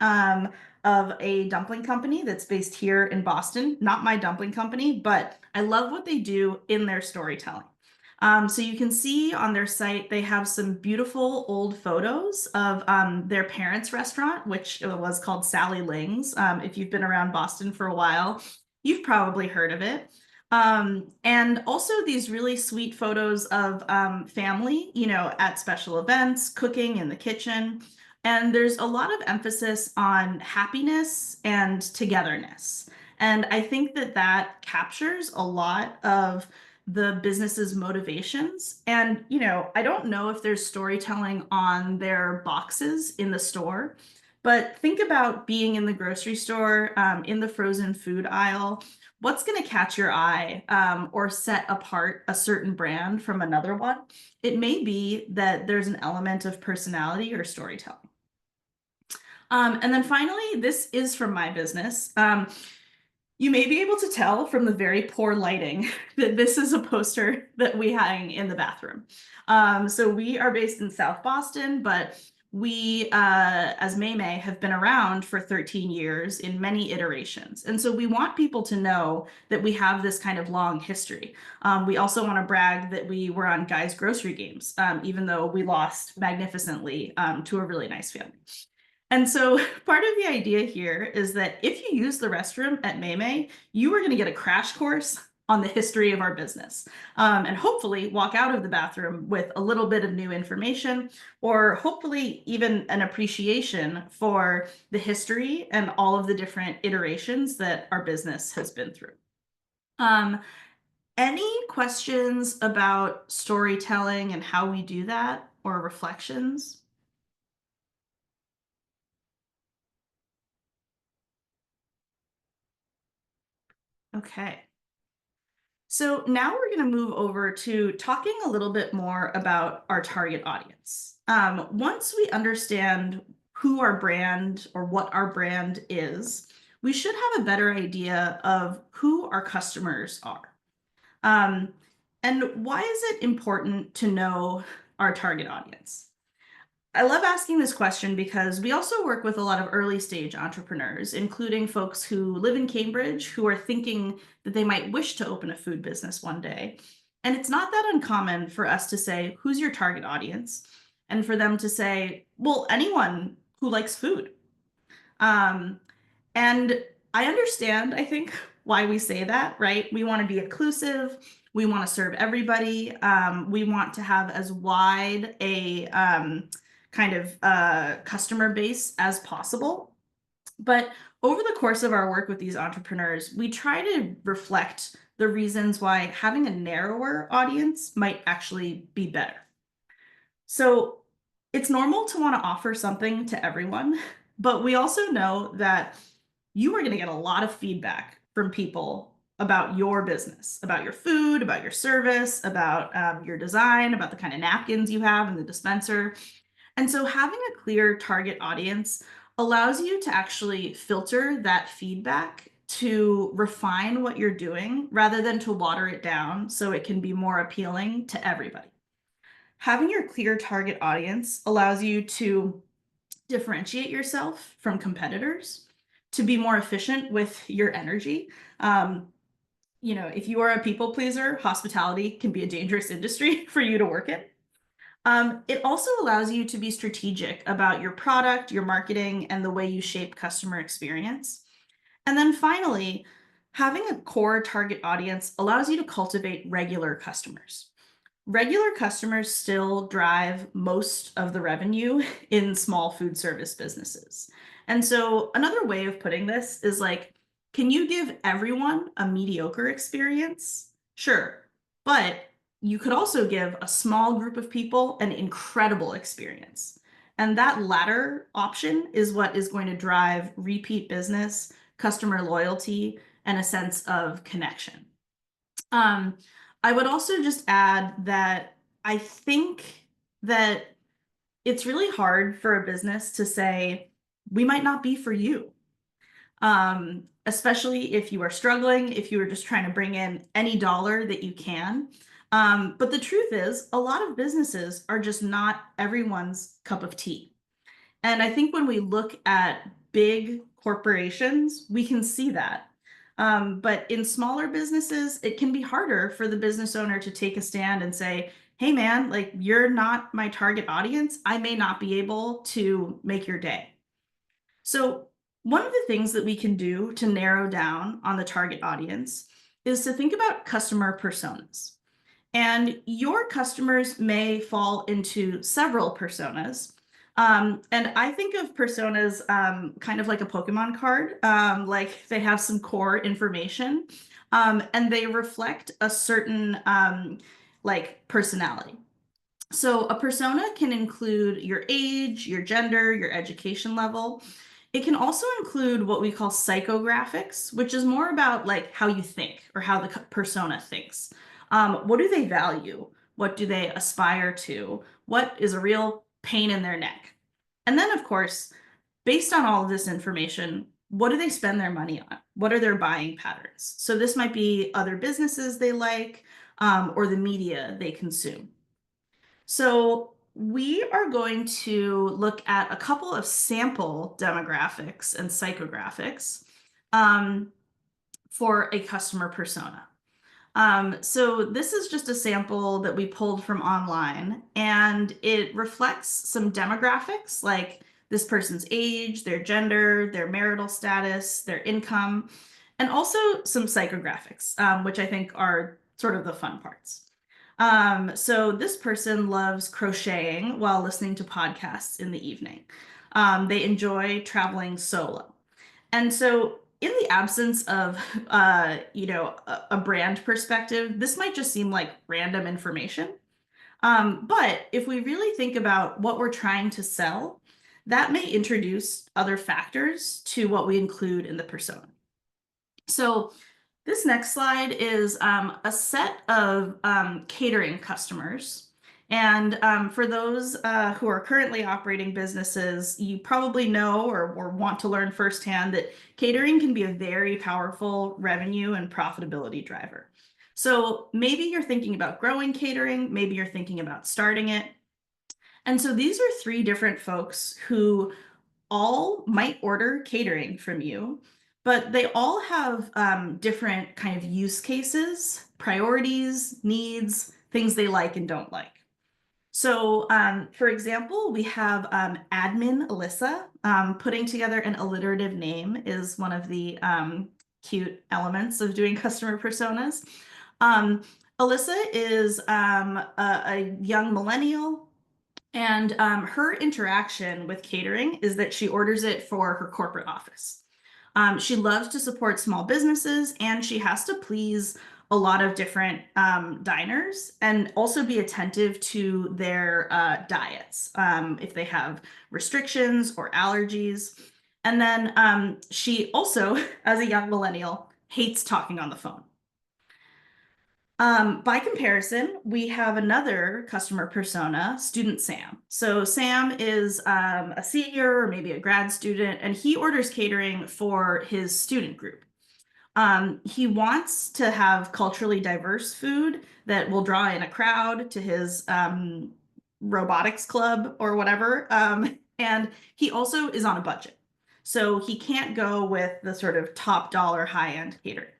of a dumpling company that's based here in Boston. Not my dumpling company, but I love what they do in their storytelling. So you can see on their site, they have some beautiful old photos of their parents' restaurant, which was called Sally Ling's. If you've been around Boston for a while, you've probably heard of it. And also these really sweet photos of family, at special events, cooking in the kitchen. And there's a lot of emphasis on happiness and togetherness. And I think that that captures a lot of the business's motivations. And, I don't know if there's storytelling on their boxes in the store, but think about being in the grocery store, in the frozen food aisle. What's going to catch your eye or set apart a certain brand from another one? It may be that there's an element of personality or storytelling. And then finally, this is from my business. You may be able to tell from the very poor lighting that this is a poster that we hang in the bathroom. So we are based in South Boston, but we, as Maymay, have been around for 13 years in many iterations. And so we want people to know that we have this kind of long history. We also want to brag that we were on Guy's Grocery Games, even though we lost magnificently to a really nice family. And so part of the idea here is that if you use the restroom at Maymay, you are going to get a crash course on the history of our business, and hopefully walk out of the bathroom with a little bit of new information, or hopefully even an appreciation for the history and all of the different iterations that our business has been through. Any questions about storytelling and how we do that, or reflections? Okay. So now we're going to move over to talking a little bit more about our target audience. Once we understand who our brand or what our brand is, we should have a better idea of who our customers are. And why is it important to know our target audience? I love asking this question because we also work with a lot of early stage entrepreneurs, including folks who live in Cambridge who are thinking that they might wish to open a food business one day. And it's not that uncommon for us to say, who's your target audience? And for them to say, well, anyone who likes food. And I understand, I think, why we say that, right? We want to be inclusive. We want to serve everybody. We want to have as wide a kind of customer base as possible. But over the course of our work with these entrepreneurs, we try to reflect the reasons why having a narrower audience might actually be better. So it's normal to want to offer something to everyone, but we also know that you are going to get a lot of feedback from people about your business, about your food, about your service, about your design, about the kind of napkins you have in the dispenser. And so having a clear target audience allows you to actually filter that feedback to refine what you're doing rather than to water it down so it can be more appealing to everybody. Having your clear target audience allows you to differentiate yourself from competitors, to be more efficient with your energy. If you are a people pleaser, hospitality can be a dangerous industry for you to work in. It also allows you to be strategic about your product, your marketing, and the way you shape customer experience. And then finally, having a core target audience allows you to cultivate regular customers. Regular customers still drive most of the revenue in small food service businesses. And so another way of putting this is like, can you give everyone a mediocre experience? Sure, but you could also give a small group of people an incredible experience. And that latter option is what is going to drive repeat business, customer loyalty, and a sense of connection. I would also just add that I think that it's really hard for a business to say, we might not be for you. Especially if you are struggling, if you are just trying to bring in any dollar that you can. But the truth is, a lot of businesses are just not everyone's cup of tea. And I think when we look at big corporations, we can see that. But in smaller businesses, it can be harder for the business owner to take a stand and say, hey man, like you're not my target audience. I may not be able to make your day. So one of the things that we can do to narrow down on the target audience is to think about customer personas. And your customers may fall into several personas. And I think of personas kind of like a Pokemon card, like they have some core information, and they reflect a certain like personality. So a persona can include your age, your gender, your education level. It can also include what we call psychographics, which is more about like how you think or how the persona thinks. What do they value? What do they aspire to? What is a real pain in their neck? And then, of course, based on all of this information, what do they spend their money on? What are their buying patterns? So this might be other businesses they like, or the media they consume. So we are going to look at a couple of sample demographics and psychographics for a customer persona. So this is just a sample that we pulled from online, and it reflects some demographics like this person's age, their gender, their marital status, their income, and also some psychographics, which I think are sort of the fun parts. So this person loves crocheting while listening to podcasts in the evening. They enjoy traveling solo. And so in the absence of, a brand perspective, this might just seem like random information. But if we really think about what we're trying to sell, that may introduce other factors to what we include in the persona. So this next slide is a set of catering customers. And for those who are currently operating businesses, you probably know or want to learn firsthand that catering can be a very powerful revenue and profitability driver. So maybe you're thinking about growing catering, maybe you're thinking about starting it. And so these are three different folks who all might order catering from you, but they all have different kind of use cases, priorities, needs, things they like and don't like. So for example, we have admin Alyssa. Putting together an alliterative name is one of the cute elements of doing customer personas. Alyssa is a young millennial, and her interaction with catering is that she orders it for her corporate office. She loves to support small businesses, and she has to please a lot of different diners and also be attentive to their diets if they have restrictions or allergies. And then she also, as a young millennial, hates talking on the phone. By comparison, we have another customer persona, student Sam. So Sam is a senior or maybe a grad student, and he orders catering for his student group. He wants to have culturally diverse food that will draw in a crowd to his robotics club or whatever. And he also is on a budget. So he can't go with the sort of top dollar high-end catering.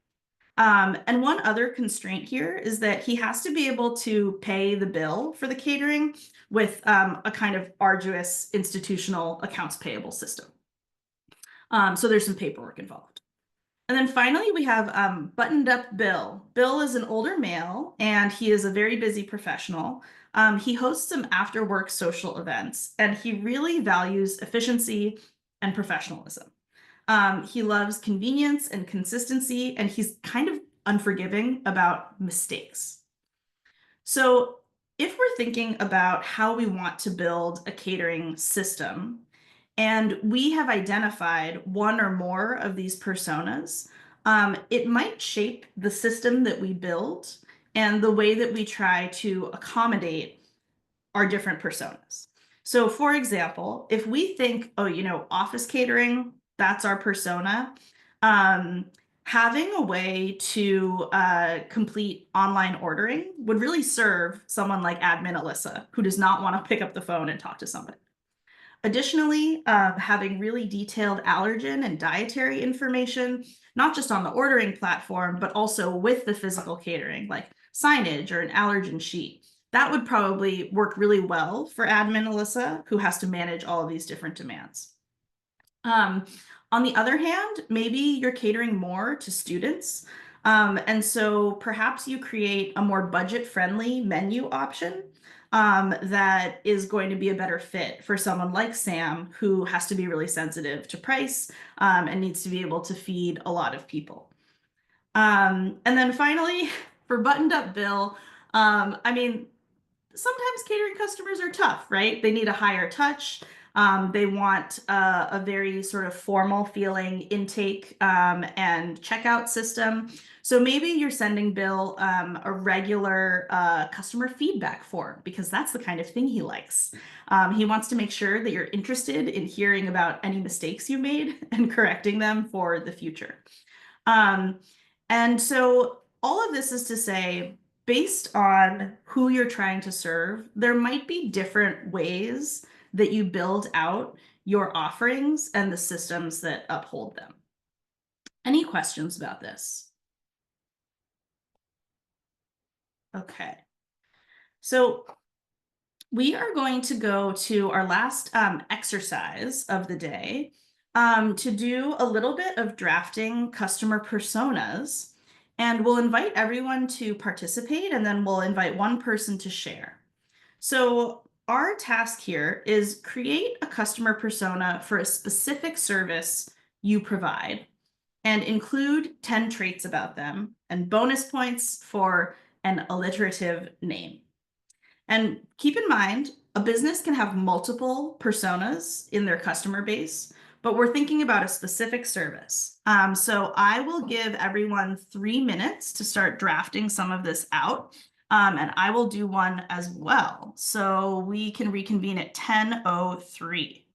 And one other constraint here is that he has to be able to pay the bill for the catering with a kind of arduous institutional accounts payable system. So there's some paperwork involved. And then finally, we have buttoned up Bill. Bill is an older male, and he is a very busy professional. He hosts some after work social events, and he really values efficiency and professionalism. He loves convenience and consistency, and he's kind of unforgiving about mistakes. So if we're thinking about how we want to build a catering system, and we have identified one or more of these personas, it might shape the system that we build and the way that we try to accommodate our different personas. So for example, if we think, office catering, that's our persona, having a way to complete online ordering would really serve someone like admin Alyssa, who does not want to pick up the phone and talk to somebody. Additionally, having really detailed allergen and dietary information, not just on the ordering platform, but also with the physical catering, like signage or an allergen sheet. That would probably work really well for admin Alyssa, who has to manage all of these different demands. On the other hand, maybe you're catering more to students. And so perhaps you create a more budget-friendly menu option that is going to be a better fit for someone like Sam, who has to be really sensitive to price and needs to be able to feed a lot of people. And then finally, for buttoned up Bill, sometimes catering customers are tough, right? They need a higher touch. They want a very sort of formal feeling intake and checkout system. So maybe you're sending Bill a regular customer feedback form, because that's the kind of thing he likes. He wants to make sure that you're interested in hearing about any mistakes you made and correcting them for the future. And so all of this is to say, based on who you're trying to serve, there might be different ways that you build out your offerings and the systems that uphold them. Any questions about this? Okay. So we are going to go to our last exercise of the day to do a little bit of drafting customer personas. And we'll invite everyone to participate, and then we'll invite one person to share. So our task here is create a customer persona for a specific service you provide and include 10 traits about them and bonus points for an alliterative name. And keep in mind, a business can have multiple personas in their customer base, but we're thinking about a specific service. So I will give everyone 3 minutes to start drafting some of this out. And I will do one as well. So we can reconvene at 10:03.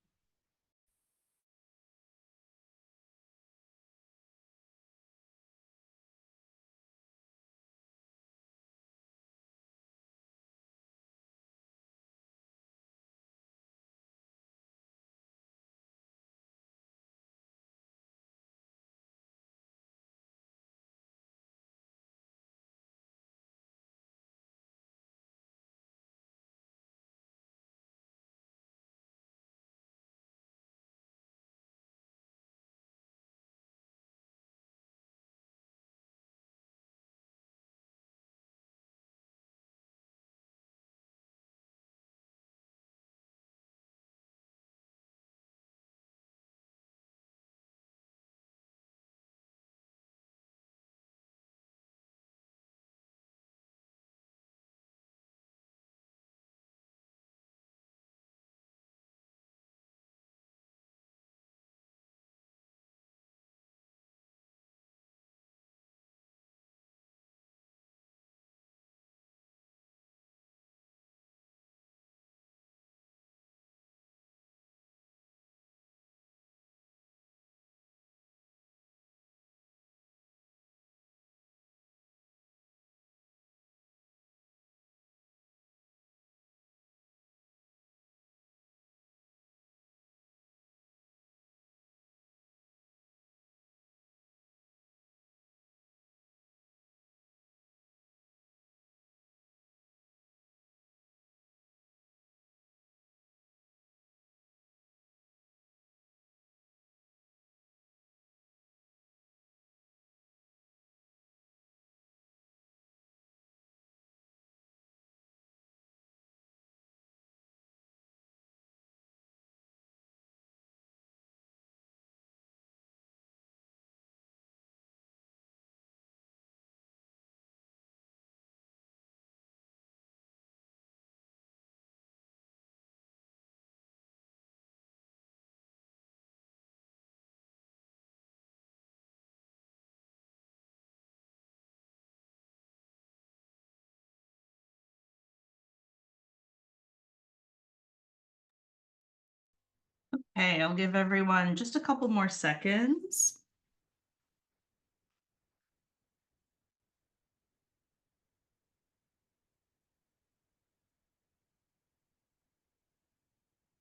Okay, I'll give everyone just a couple more seconds.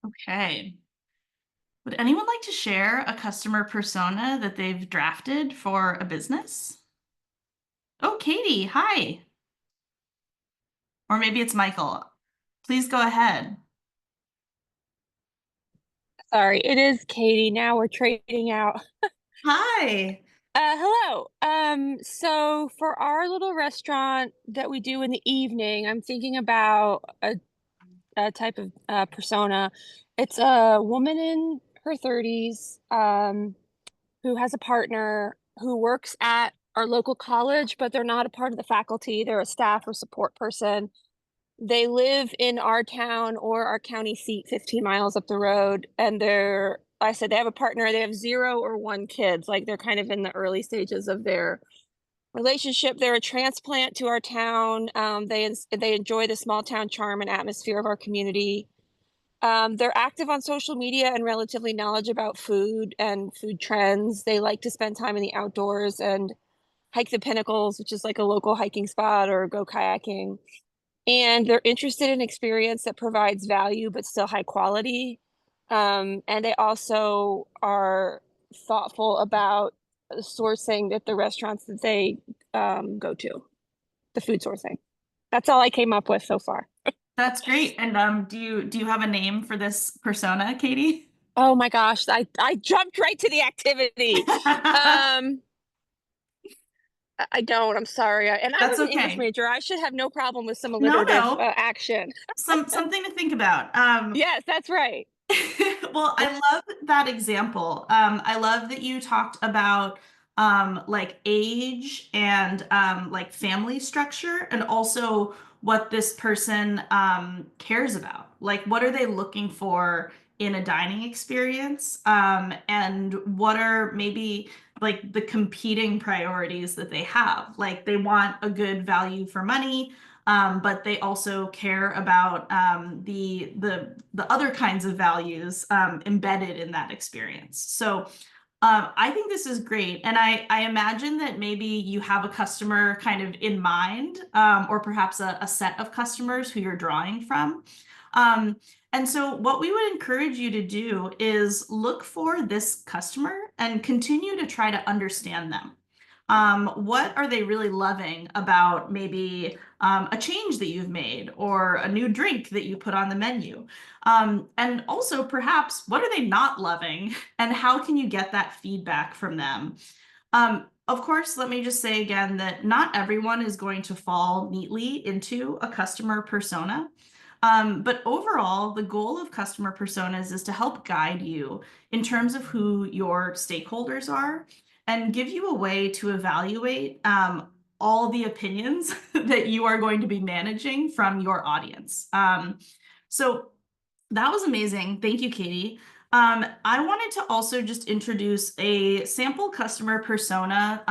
Okay. Would anyone like to share a customer persona that they've drafted for a business? Oh, Katie, hi. Or maybe it's Michael. Please go ahead. Sorry, it is Katie. Now we're trading out. Hi. Hello. So for our little restaurant that we do in the evening, I'm thinking about a type of persona. It's a woman in her 30s, who has a partner who works at our local college, but they're not a part of the faculty. They're a staff or support person. They live in our town or our county seat 15 miles up the road, and I said they have a partner. They have 0 or 1 kids. Like they're kind of in the early stages of their relationship. They're a transplant to our town. They enjoy the small town charm and atmosphere of our community. They're active on social media and relatively knowledgeable about food and food trends. They like to spend time in the outdoors and hike the Pinnacles, which is like a local hiking spot, or go kayaking. And they're interested in experience that provides value but still high quality. And they also are thoughtful about sourcing at the restaurants that they go to, the food sourcing. That's all I came up with so far. That's great. And do you have a name for this persona, Katie? Oh my gosh, I jumped right to the activity. I don't. I'm sorry. And I That's was an English okay. major. I should have no problem with some No, alliterative no. action. Something to think about. Yes, that's right. Well, I love that example. I love that you talked about like age and like family structure, and also what this person cares about. Like, what are they looking for in a dining experience? And what are maybe like the competing priorities that they have? Like, they want a good value for money, but they also care about the other kinds of values embedded in that experience. So I think this is great, and I imagine that maybe you have a customer kind of in mind, or perhaps a set of customers who you're drawing from. Um, and so what we would encourage you to do is look for this customer and continue to try to understand them. What are they really loving about maybe a change that you've made or a new drink that you put on the menu? And also, perhaps, what are they not loving, and how can you get that feedback from them? Of course, let me just say again that not everyone is going to fall neatly into a customer persona. But overall, the goal of customer personas is to help guide you in terms of who your stakeholders are and give you a way to evaluate all the opinions that you are going to be managing from your audience. So that was amazing. Thank you, Katie. I wanted to also just introduce a sample customer persona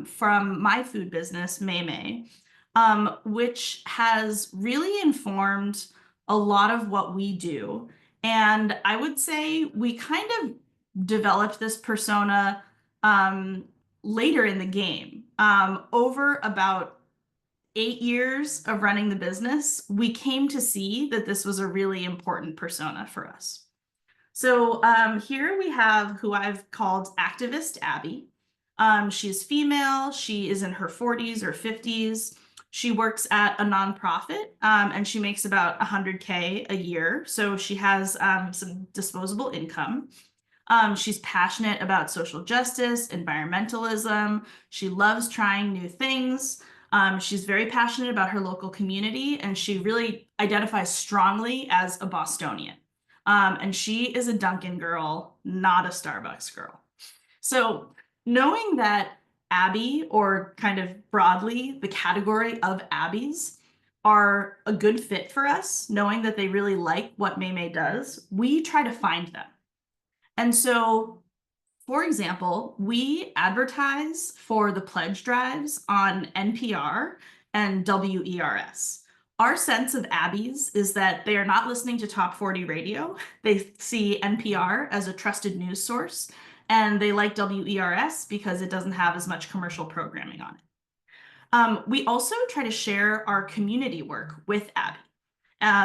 from my food business, May, which has really informed a lot of what we do. And I would say we kind of developed this persona later in the game. Over about 8 years of running the business, we came to see that this was a really important persona for us. So here we have who I've called Activist Abby. She's female. She is in her 40s or 50s. She works at a nonprofit, and she makes about 100K a year. So she has some disposable income. She's passionate about social justice, environmentalism. She loves trying new things. She's very passionate about her local community, and she really identifies strongly as a Bostonian. And she is a Dunkin' girl, not a Starbucks girl. So knowing that Abby, or kind of broadly the category of Abbies, are a good fit for us, knowing that they really like what May does, we try to find them. And so, for example, we advertise for the pledge drives on NPR and WERS. Our sense of Abbies is that they are not listening to Top 40 radio. They see NPR as a trusted news source, and they like WERS because it doesn't have as much commercial programming on it. We also try to share our community work with Abby,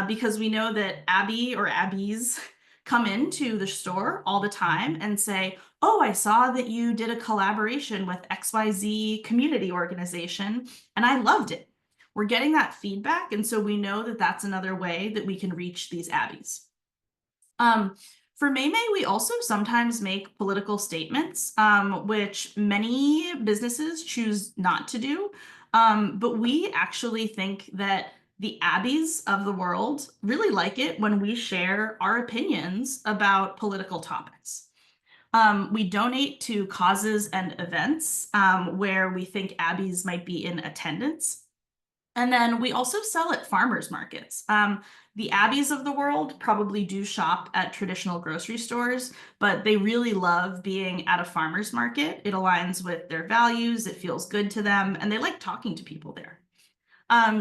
because we know that Abby or Abbies come into the store all the time and say, oh, I saw that you did a collaboration with XYZ community organization, and I loved it. We're getting that feedback, and so we know that that's another way that we can reach these Abbies. For May, we also sometimes make political statements, which many businesses choose not to do. But we actually think that the Abbies of the world really like it when we share our opinions about political topics. We donate to causes and events where we think Abbies might be in attendance. And then we also sell at farmers markets. The Abbies of the world probably do shop at traditional grocery stores, but they really love being at a farmers market. It aligns with their values, it feels good to them, and they like talking to people there.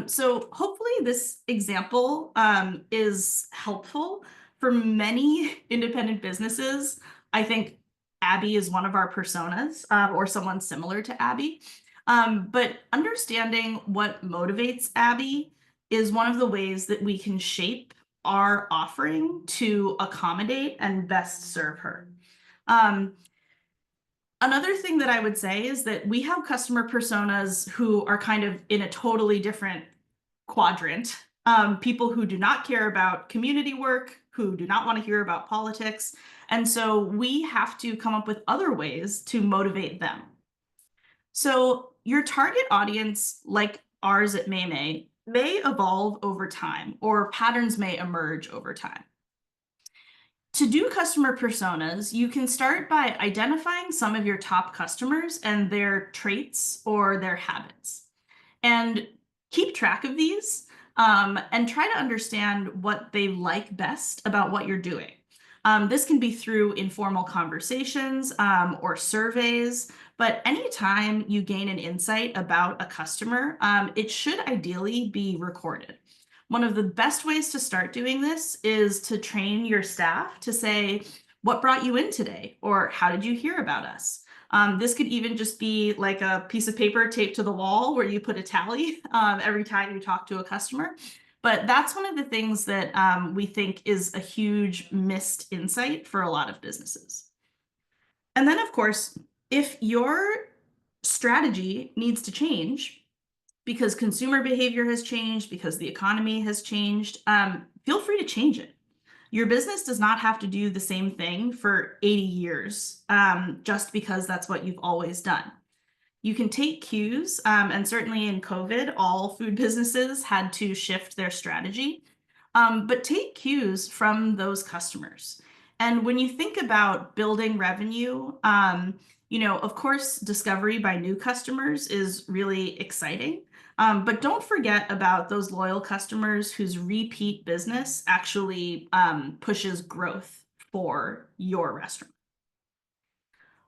So hopefully this example is helpful for many independent businesses. I think Abby is one of our personas, or someone similar to Abby. But understanding what motivates Abby is one of the ways that we can shape our offering to accommodate and best serve her. Another thing that I would say is that we have customer personas who are kind of in a totally different quadrant. People who do not care about community work, who do not want to hear about politics. And so we have to come up with other ways to motivate them. So your target audience, like ours at May evolve over time, or patterns may emerge over time. To do customer personas, you can start by identifying some of your top customers and their traits or their habits. And keep track of these and try to understand what they like best about what you're doing. This can be through informal conversations or surveys, but anytime you gain an insight about a customer, it should ideally be recorded. One of the best ways to start doing this is to train your staff to say, what brought you in today? Or how did you hear about us? This could even just be like a piece of paper taped to the wall where you put a tally every time you talk to a customer. But that's one of the things that we think is a huge missed insight for a lot of businesses. And then, of course, if your strategy needs to change because consumer behavior has changed, because the economy has changed, feel free to change it. Your business does not have to do the same thing for 80 years just because that's what you've always done. You can take cues, and certainly in COVID, all food businesses had to shift their strategy, but take cues from those customers. And when you think about building revenue, of course, discovery by new customers is really exciting. But don't forget about those loyal customers whose repeat business actually pushes growth for your restaurant.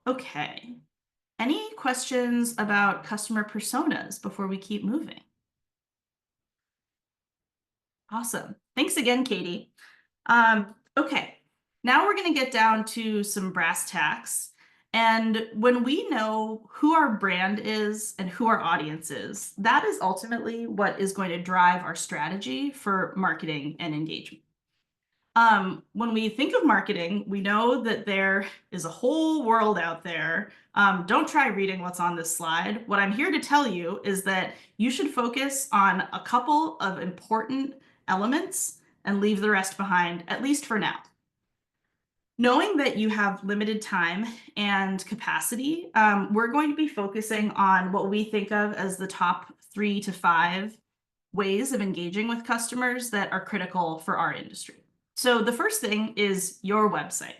Okay. Any questions about customer personas before we keep moving? Awesome. Thanks again, Katie. Okay, now we're going to get down to some brass tacks. And when we know who our brand is and who our audience is, that is ultimately what is going to drive our strategy for marketing and engagement. When we think of marketing, we know that there is a whole world out there. Don't try reading what's on this slide. What I'm here to tell you is that you should focus on a couple of important elements and leave the rest behind, at least for now. Knowing that you have limited time and capacity, we're going to be focusing on what we think of as the top 3 to 5 ways of engaging with customers that are critical for our industry. So the first thing is your website.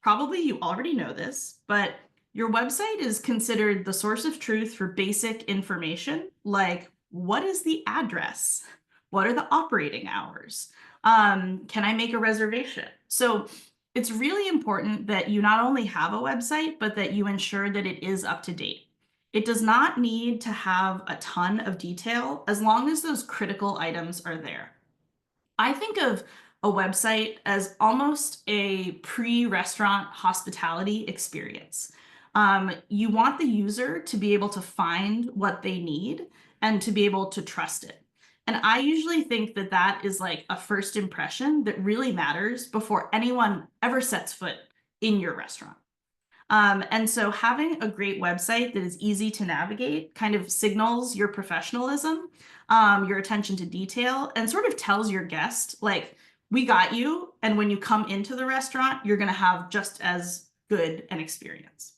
Probably you already know this, but your website is considered the source of truth for basic information, like what is the address? What are the operating hours? Can I make a reservation? So it's really important that you not only have a website, but that you ensure that it is up to date. It does not need to have a ton of detail as long as those critical items are there. I think of a website as almost a pre-restaurant hospitality experience. You want the user to be able to find what they need and to be able to trust it. And I usually think that that is like a first impression that really matters before anyone ever sets foot in your restaurant. And so having a great website that is easy to navigate kind of signals your professionalism, your attention to detail, and sort of tells your guest, like, we got you. And when you come into the restaurant, you're going to have just as good an experience.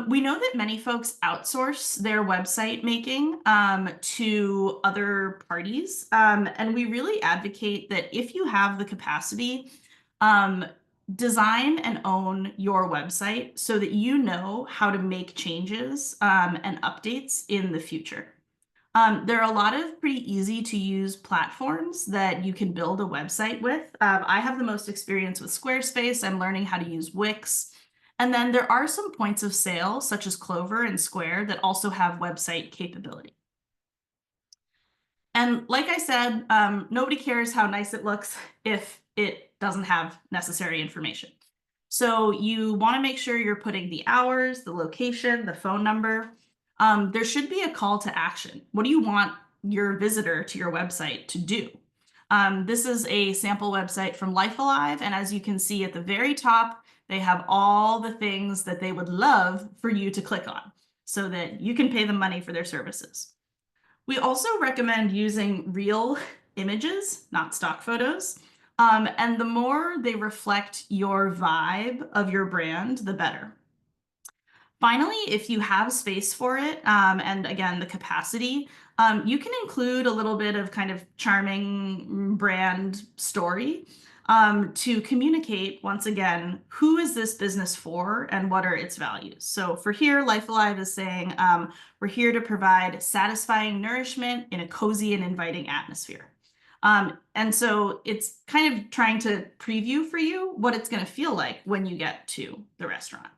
We know that many folks outsource their website making to other parties. And we really advocate that if you have the capacity, design and own your website so that you know how to make changes and updates in the future. There are a lot of pretty easy to use platforms that you can build a website with. I have the most experience with Squarespace. I'm learning how to use Wix. And then there are some points of sale, such as Clover and Square, that also have website capability. And like I said, nobody cares how nice it looks if it doesn't have necessary information. So you want to make sure you're putting the hours, the location, the phone number. There should be a call to action. What do you want your visitor to your website to do? This is a sample website from Life Alive, and as you can see at the very top, they have all the things that they would love for you to click on so that you can pay them money for their services. We also recommend using real images, not stock photos. And the more they reflect your vibe of your brand, the better. Finally, if you have space for it, and again, the capacity, you can include a little bit of kind of charming brand story to communicate, once again, who is this business for and what are its values. So for here, Life Alive is saying, we're here to provide satisfying nourishment in a cozy and inviting atmosphere. And so it's kind of trying to preview for you what it's going to feel like when you get to the restaurant.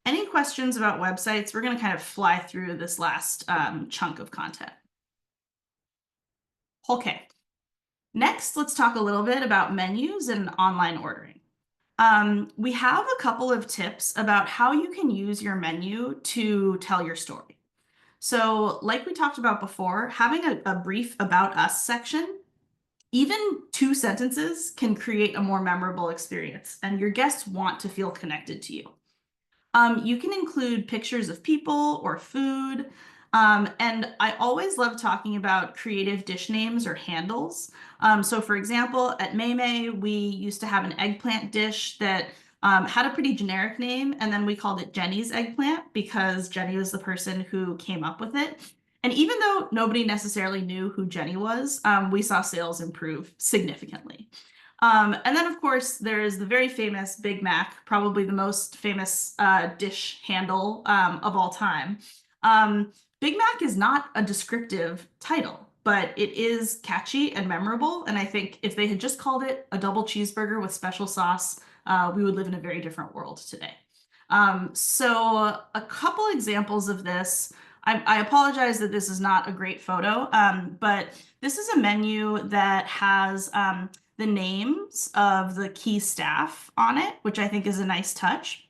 Any questions about websites? We're going to kind of fly through this last chunk of content. Okay. Next, let's talk a little bit about menus and online ordering. We have a couple of tips about how you can use your menu to tell your story. So like we talked about before, having a brief about us section, even 2 sentences can create a more memorable experience, and your guests want to feel connected to you. You can include pictures of people or food. And I always love talking about creative dish names or handles. So for example, at Maymay, we used to have an eggplant dish that had a pretty generic name, and then we called it Jenny's eggplant because Jenny was the person who came up with it. And even though nobody necessarily knew who Jenny was, we saw sales improve significantly. And then, of course, there's the very famous Big Mac, probably the most famous dish handle of all time. Big Mac is not a descriptive title, but it is catchy and memorable. And I think if they had just called it a double cheeseburger with special sauce, we would live in a very different world today. So a couple examples of this. I apologize that this is not a great photo, but this is a menu that has the names of the key staff on it, which I think is a nice touch,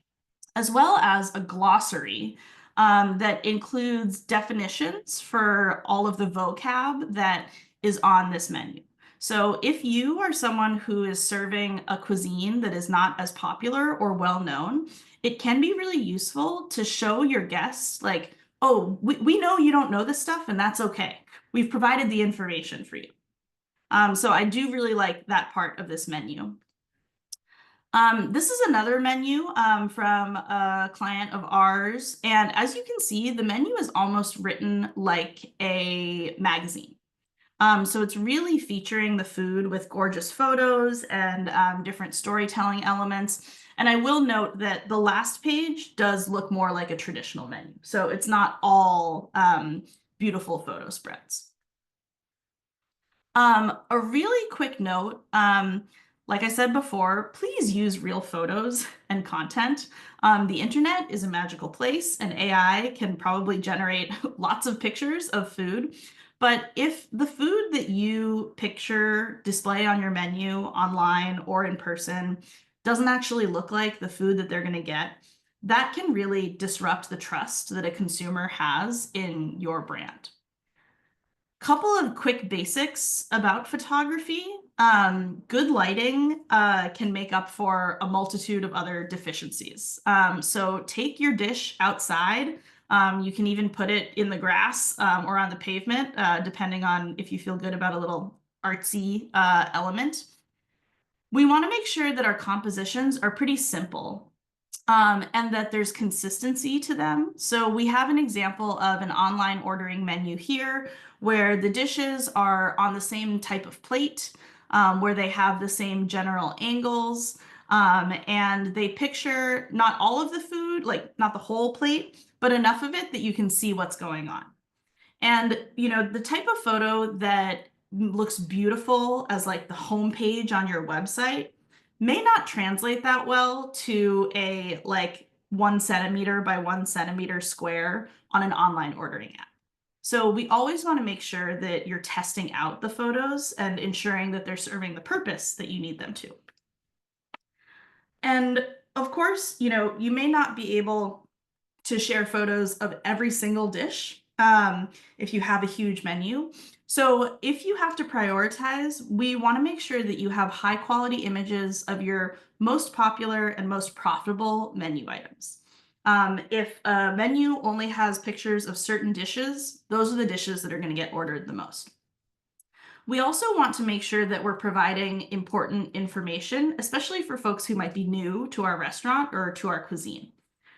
as well as a glossary that includes definitions for all of the vocab that is on this menu. So if you are someone who is serving a cuisine that is not as popular or well known, it can be really useful to show your guests like, oh, we know you don't know this stuff, and that's okay. We've provided the information for you. So I do really like that part of this menu. This is another menu from a client of ours. And as you can see, the menu is almost written like a magazine. So it's really featuring the food with gorgeous photos and different storytelling elements. And I will note that the last page does look more like a traditional menu. So it's not all beautiful photo spreads. A really quick note, like I said before, please use real photos and content. The internet is a magical place, and AI can probably generate lots of pictures of food. But if the food that you picture, display on your menu, online or in person, doesn't actually look like the food that they're going to get, that can really disrupt the trust that a consumer has in your brand. Couple of quick basics about photography. Good lighting can make up for a multitude of other deficiencies. So take your dish outside. You can even put it in the grass or on the pavement, depending on if you feel good about a little artsy element. We want to make sure that our compositions are pretty simple. And that there's consistency to them. So we have an example of an online ordering menu here where the dishes are on the same type of plate, where they have the same general angles, and they picture not all of the food, like not the whole plate, but enough of it that you can see what's going on. And, you know, the type of photo that looks beautiful as like the homepage on your website may not translate that well to a like 1 centimeter by 1 centimeter square on an online ordering app. So we always want to make sure that you're testing out the photos and ensuring that they're serving the purpose that you need them to. And of course, you may not be able to share photos of every single dish if you have a huge menu. So if you have to prioritize, we want to make sure that you have high quality images of your most popular and most profitable menu items. If a menu only has pictures of certain dishes, those are the dishes that are going to get ordered the most. We also want to make sure that we're providing important information, especially for folks who might be new to our restaurant or to our cuisine.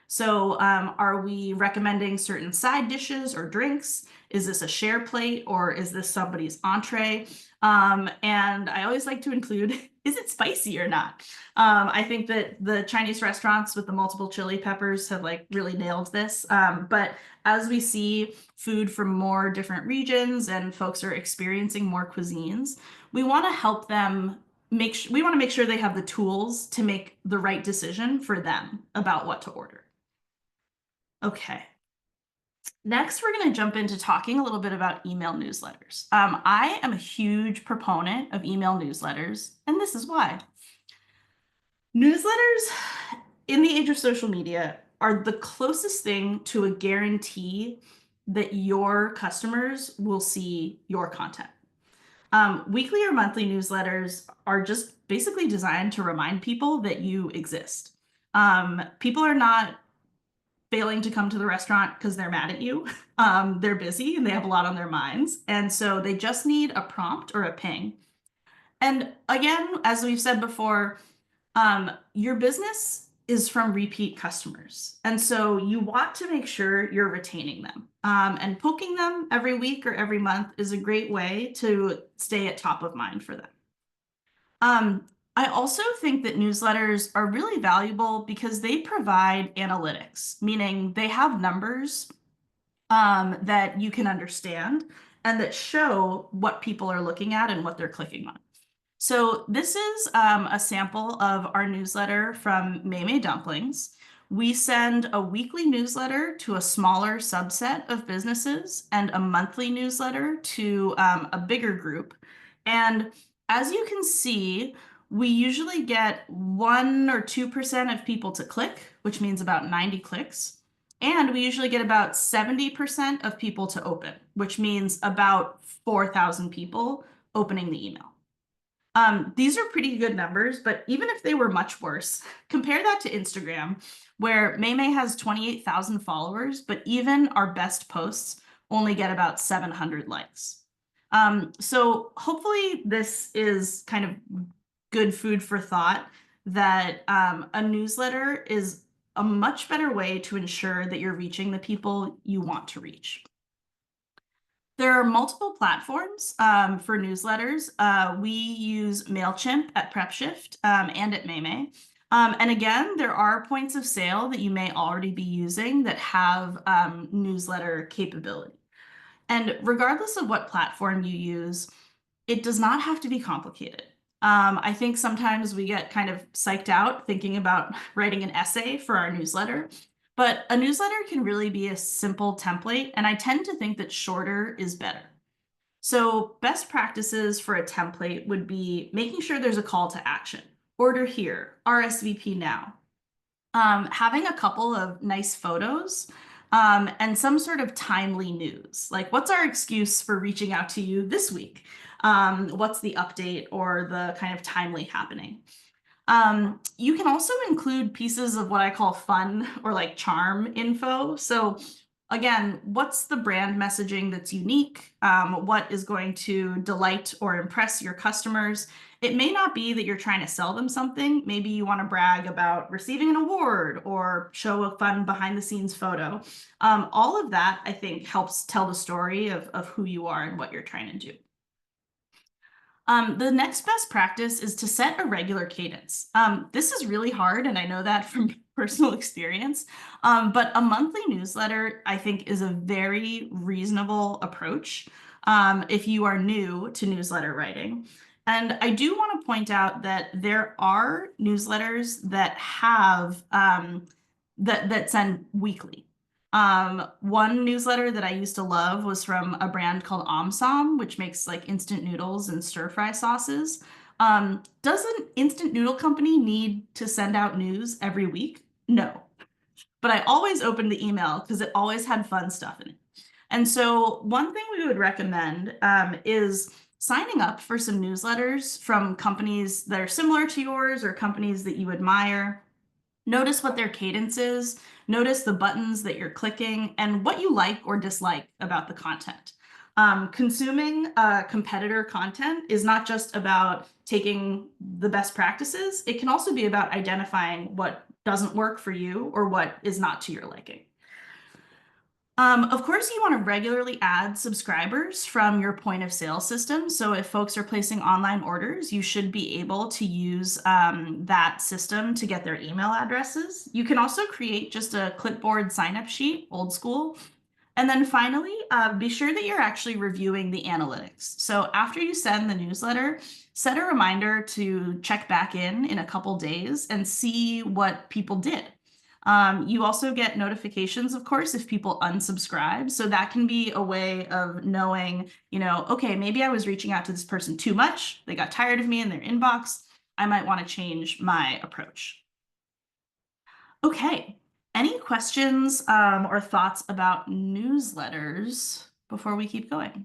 So are we recommending certain side dishes or drinks? Is this a share plate or is this somebody's entree? And I always like to include, is it spicy or not? I think that the Chinese restaurants with the multiple chili peppers have like really nailed this. But as we see food from more different regions and folks are experiencing more cuisines, we want to help them we want to make sure they have the tools to make the right decision for them about what to order. Okay. Next, we're going to jump into talking a little bit about email newsletters. I am a huge proponent of email newsletters, and this is why. Newsletters in the age of social media are the closest thing to a guarantee that your customers will see your content. Weekly or monthly newsletters are just basically designed to remind people that you exist. People are not failing to come to the restaurant because they're mad at you. They're busy and they have a lot on their minds. And so they just need a prompt or a ping. And again, as we've said before, your business is from repeat customers. And so you want to make sure you're retaining them. And poking them every week or every month is a great way to stay at top of mind for them. I also think that newsletters are really valuable because they provide analytics, meaning they have numbers that you can understand and that show what people are looking at and what they're clicking on. So this is a sample of our newsletter from Maymay Dumplings. We send a weekly newsletter to a smaller subset of businesses and a monthly newsletter to a bigger group. And as you can see, we usually get 1 or 2% of people to click, which means about 90 clicks. And we usually get about 70% of people to open, which means about 4,000 people opening the email. These are pretty good numbers, but even if they were much worse, compare that to Instagram, where Maymay has 28,000 followers, but even our best posts only get about 700 likes. So hopefully this is kind of good food for thought that a newsletter is a much better way to ensure that you're reaching the people you want to reach. There are multiple platforms for newsletters. We use MailChimp at PrepShift and at Maymay. And again, there are points of sale that you may already be using that have newsletter capability. And regardless of what platform you use, it does not have to be complicated. I think sometimes we get kind of psyched out thinking about writing an essay for our newsletter. But a newsletter can really be a simple template, and I tend to think that shorter is better. So best practices for a template would be making sure there's a call to action. Order here, RSVP now. Having a couple of nice photos and some sort of timely news. Like, what's our excuse for reaching out to you this week? What's the update or the kind of timely happening? You can also include pieces of what I call fun or like charm info. So again, what's the brand messaging that's unique? What is going to delight or impress your customers? It may not be that you're trying to sell them something. Maybe you want to brag about receiving an award or show a fun behind the scenes photo. All of that, I think, helps tell the story of who you are and what you're trying to do. The next best practice is to set a regular cadence. This is really hard, and I know that from personal experience, but a monthly newsletter, I think, is a very reasonable approach if you are new to newsletter writing. And I do want to point out that there are newsletters that have that send weekly. One newsletter that I used to love was from a brand called Omsom, which makes like instant noodles and stir fry sauces. Does an instant noodle company need to send out news every week? No. But I always opened the email because it always had fun stuff in it. And so one thing we would recommend is signing up for some newsletters from companies that are similar to yours or companies that you admire. Notice what their cadence is, notice the buttons that you're clicking, and what you like or dislike about the content. Consuming competitor content is not just about taking the best practices, it can also be about identifying what doesn't work for you or what is not to your liking. Of course, you want to regularly add subscribers from your point of sale system. So if folks are placing online orders, you should be able to use that system to get their email addresses. You can also create just a clipboard sign-up sheet, old school. And then finally, be sure that you're actually reviewing the analytics. So after you send the newsletter, set a reminder to check back in a couple days and see what people did. You also get notifications, of course, if people unsubscribe. So that can be a way of knowing, okay, maybe I was reaching out to this person too much. They got tired of me in their inbox. I might want to change my approach. Okay, any questions or thoughts about newsletters before we keep going?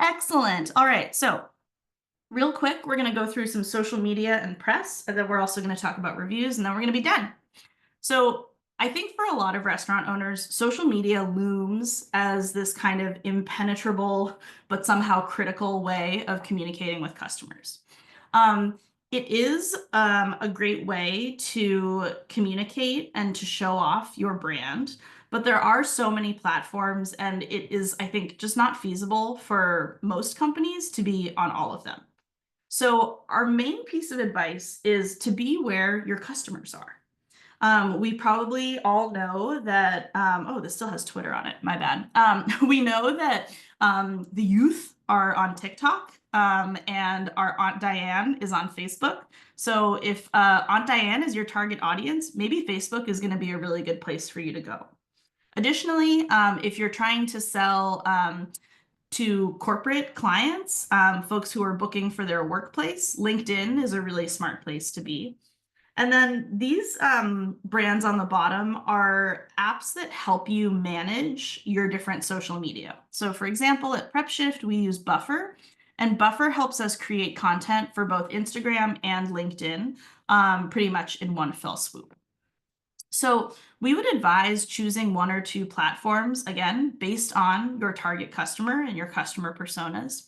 Excellent. All right, so real quick, we're going to go through some social media and press, and then we're also going to talk about reviews, and then we're going to be done. So I think for a lot of restaurant owners, social media looms as this kind of impenetrable but somehow critical way of communicating with customers. It is a great way to communicate and to show off your brand, but there are so many platforms, and it is, I think, just not feasible for most companies to be on all of them. So our main piece of advice is to be where your customers are. We probably all know that, oh, this still has Twitter on it, my bad. We know that the youth are on TikTok and our Aunt Diane is on Facebook. So if Aunt Diane is your target audience, maybe Facebook is going to be a really good place for you to go. Additionally, if you're trying to sell to corporate clients, folks who are booking for their workplace, LinkedIn is a really smart place to be. And then these brands on the bottom are apps that help you manage your different social media. So for example, at PrepShift, we use Buffer, and Buffer helps us create content for both Instagram and LinkedIn pretty much in one fell swoop. So we would advise choosing one or two platforms, again, based on your target customer and your customer personas.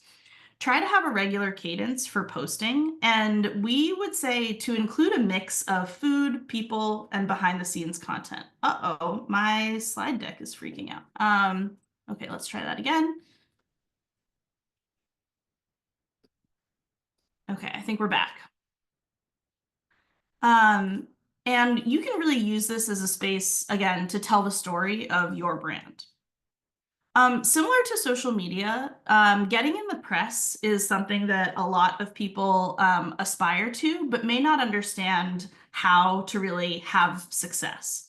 Try to have a regular cadence for posting, and we would say to include a mix of food, people, and behind the scenes content. Uh-oh, my slide deck is freaking out. Okay, let's try that again. Okay, I think we're back. And you can really use this as a space, again, to tell the story of your brand. Similar to social media, getting in the press is something that a lot of people aspire to, but may not understand how to really have success.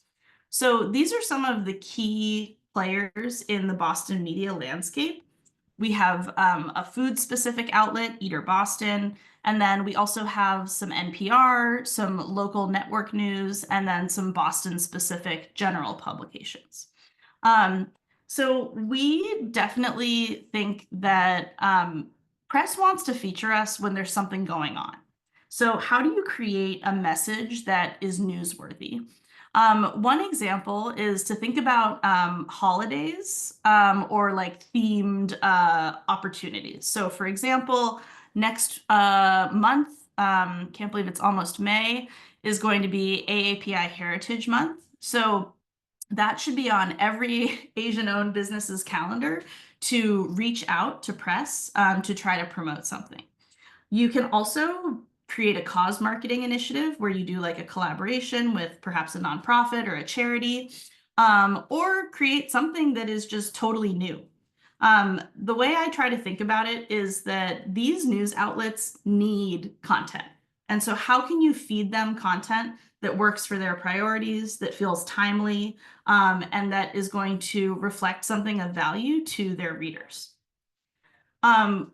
So these are some of the key players in the Boston media landscape. We have a food-specific outlet, Eater Boston, and then we also have some NPR, some local network news, and then some Boston-specific general publications. So we definitely think that press wants to feature us when there's something going on. So how do you create a message that is newsworthy? One example is to think about holidays or like themed opportunities. So for example, next month, can't believe it's almost May, is going to be AAPI Heritage Month. So that should be on every Asian-owned business's calendar to reach out to press to try to promote something. You can also create a cause marketing initiative where you do like a collaboration with perhaps a nonprofit or a charity, or create something that is just totally new. The way I try to think about it is that these news outlets need content. And so how can you feed them content that works for their priorities, that feels timely, and that is going to reflect something of value to their readers?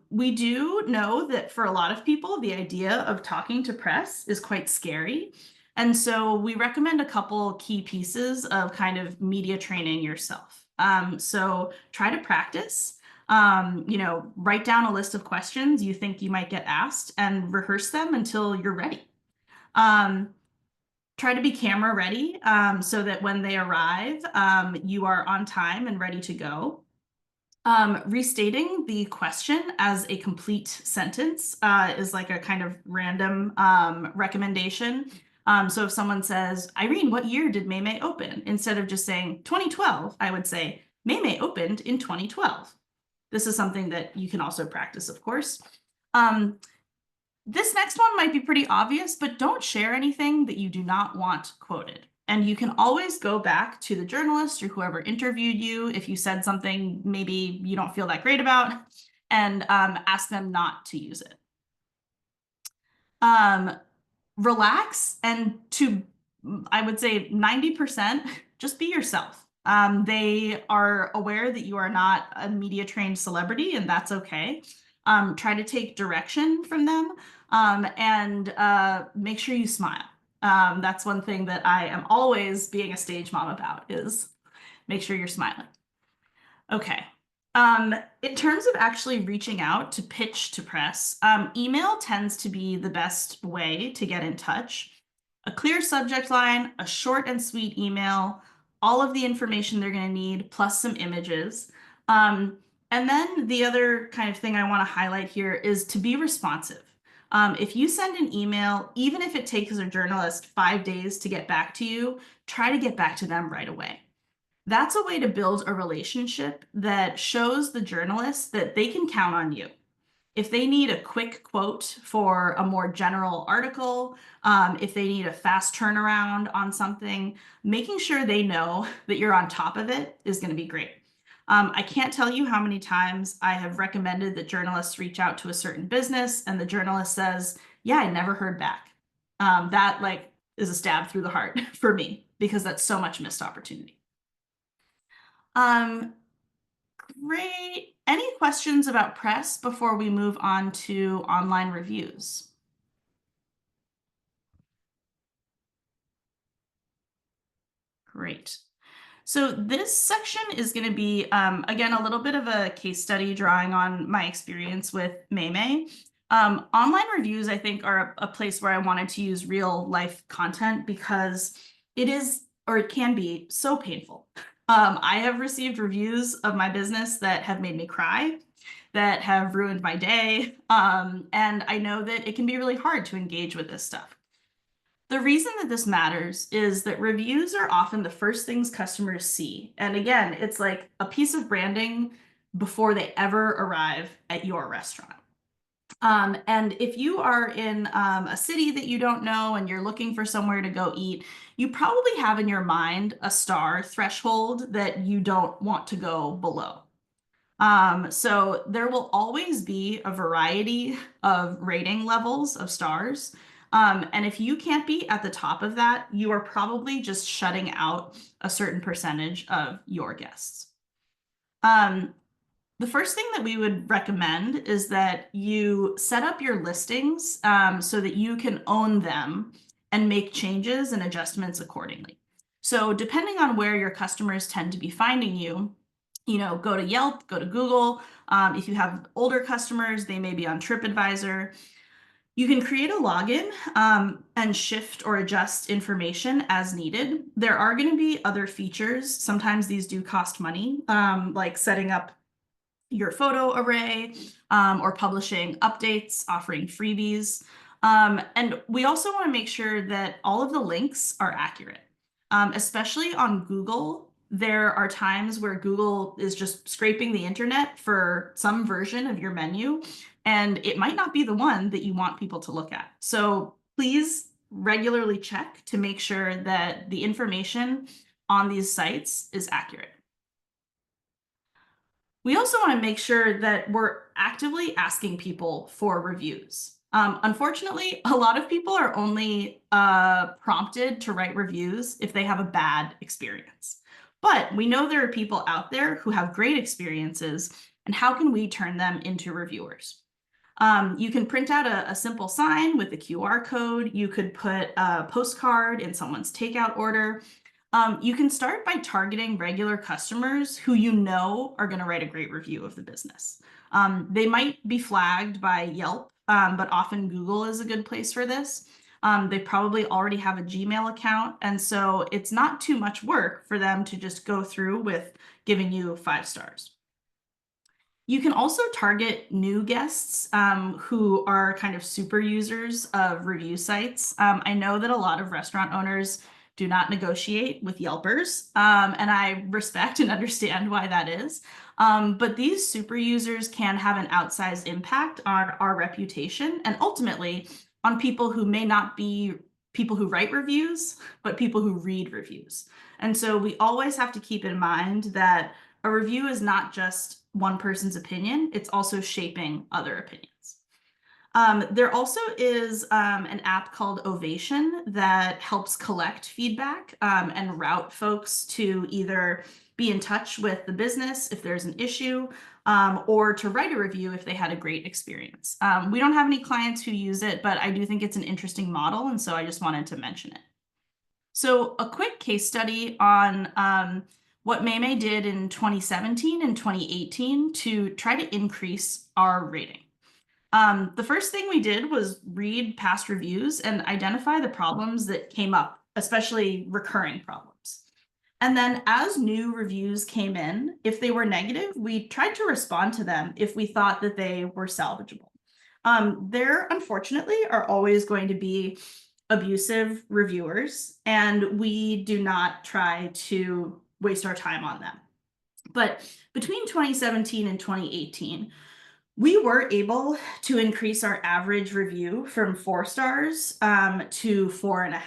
We do know that for a lot of people, the idea of talking to press is quite scary. And so we recommend a couple key pieces of kind of media training yourself. So try to practice, write down a list of questions you think you might get asked and rehearse them until you're ready. Try to be camera ready so that when they arrive, you are on time and ready to go. Restating the question as a complete sentence is like a kind of random recommendation. So if someone says, Irene, what year did Maymay open? Instead of just saying 2012, I would say Maymay opened in 2012. This is something that you can also practice, of course. This next one might be pretty obvious, but don't share anything that you do not want quoted. And you can always go back to the journalist or whoever interviewed you if you said something maybe you don't feel that great about, and ask them not to use it. Relax, and I would say 90%, just be yourself. They are aware that you are not a media trained celebrity, and that's okay. Try to take direction from them, and make sure you smile. That's one thing that I am always being a stage mom about, is make sure you're smiling. Okay. In terms of actually reaching out to pitch to press, email tends to be the best way to get in touch. A clear subject line, a short and sweet email, all of the information they're going to need, plus some images. And then the other kind of thing I want to highlight here is to be responsive. If you send an email, even if it takes a journalist 5 days to get back to you, try to get back to them right away. That's a way to build a relationship that shows the journalist that they can count on you. If they need a quick quote for a more general article, if they need a fast turnaround on something, making sure they know that you're on top of it is going to be great. I can't tell you how many times I have recommended that journalists reach out to a certain business and the journalist says, yeah, I never heard back. That is a stab through the heart for me, because that's so much missed opportunity. Great. Any questions about press before we move on to online reviews? Great. So this section is going to be, again, a little bit of a case study drawing on my experience with Maymay. Online reviews, I think, are a place where I wanted to use real life content because it is, or it can be, so painful. I have received reviews of my business that have made me cry, that have ruined my day, and I know that it can be really hard to engage with this stuff. The reason that this matters is that reviews are often the first things customers see. And again, it's like a piece of branding before they ever arrive at your restaurant. And if you are in a city that you don't know and you're looking for somewhere to go eat, you probably have in your mind a star threshold that you don't want to go below. So there will always be a variety of rating levels of stars. And if you can't be at the top of that, you are probably just shutting out a certain percentage of your guests. The first thing that we would recommend is that you set up your listings so that you can own them and make changes and adjustments accordingly. So depending on where your customers tend to be finding you, go to Yelp, go to Google. If you have older customers, they may be on TripAdvisor. You can create a login and shift or adjust information as needed. There are going to be other features. Sometimes these do cost money, like setting up your photo array or publishing updates, offering freebies. And we also want to make sure that all of the links are accurate, especially on Google. There are times where Google is just scraping the internet for some version of your menu, and it might not be the one that you want people to look at. So please regularly check to make sure that the information on these sites is accurate. We also want to make sure that we're actively asking people for reviews. Unfortunately, a lot of people are only prompted to write reviews if they have a bad experience. But we know there are people out there who have great experiences, and how can we turn them into reviewers? You can print out a simple sign with a QR code. You could put a postcard in someone's takeout order. You can start by targeting regular customers who you know are going to write a great review of the business. They might be flagged by Yelp, but often Google is a good place for this. They probably already have a Gmail account, and so it's not too much work for them to just go through with giving you 5 stars. You can also target new guests who are kind of super users of review sites. I know that a lot of restaurant owners do not negotiate with Yelpers, and I respect and understand why that is. But these super users can have an outsized impact on our reputation and ultimately on people who may not be people who write reviews, but people who read reviews. And so we always have to keep in mind that a review is not just one person's opinion, it's also shaping other opinions. There also is an app called Ovation that helps collect feedback and route folks to either be in touch with the business if there's an issue, or to write a review if they had a great experience. We don't have any clients who use it, but I do think it's an interesting model, and so I just wanted to mention it. So a quick case study on what Mei did in 2017 and 2018 to try to increase our rating. The first thing we did was read past reviews and identify the problems that came up, especially recurring problems. And then as new reviews came in, if they were negative, we tried to respond to them if we thought that they were salvageable. There, unfortunately, are always going to be abusive reviewers, and we do not try to waste our time on them. But between 2017 and 2018, we were able to increase our average review from 4 stars to 4.5.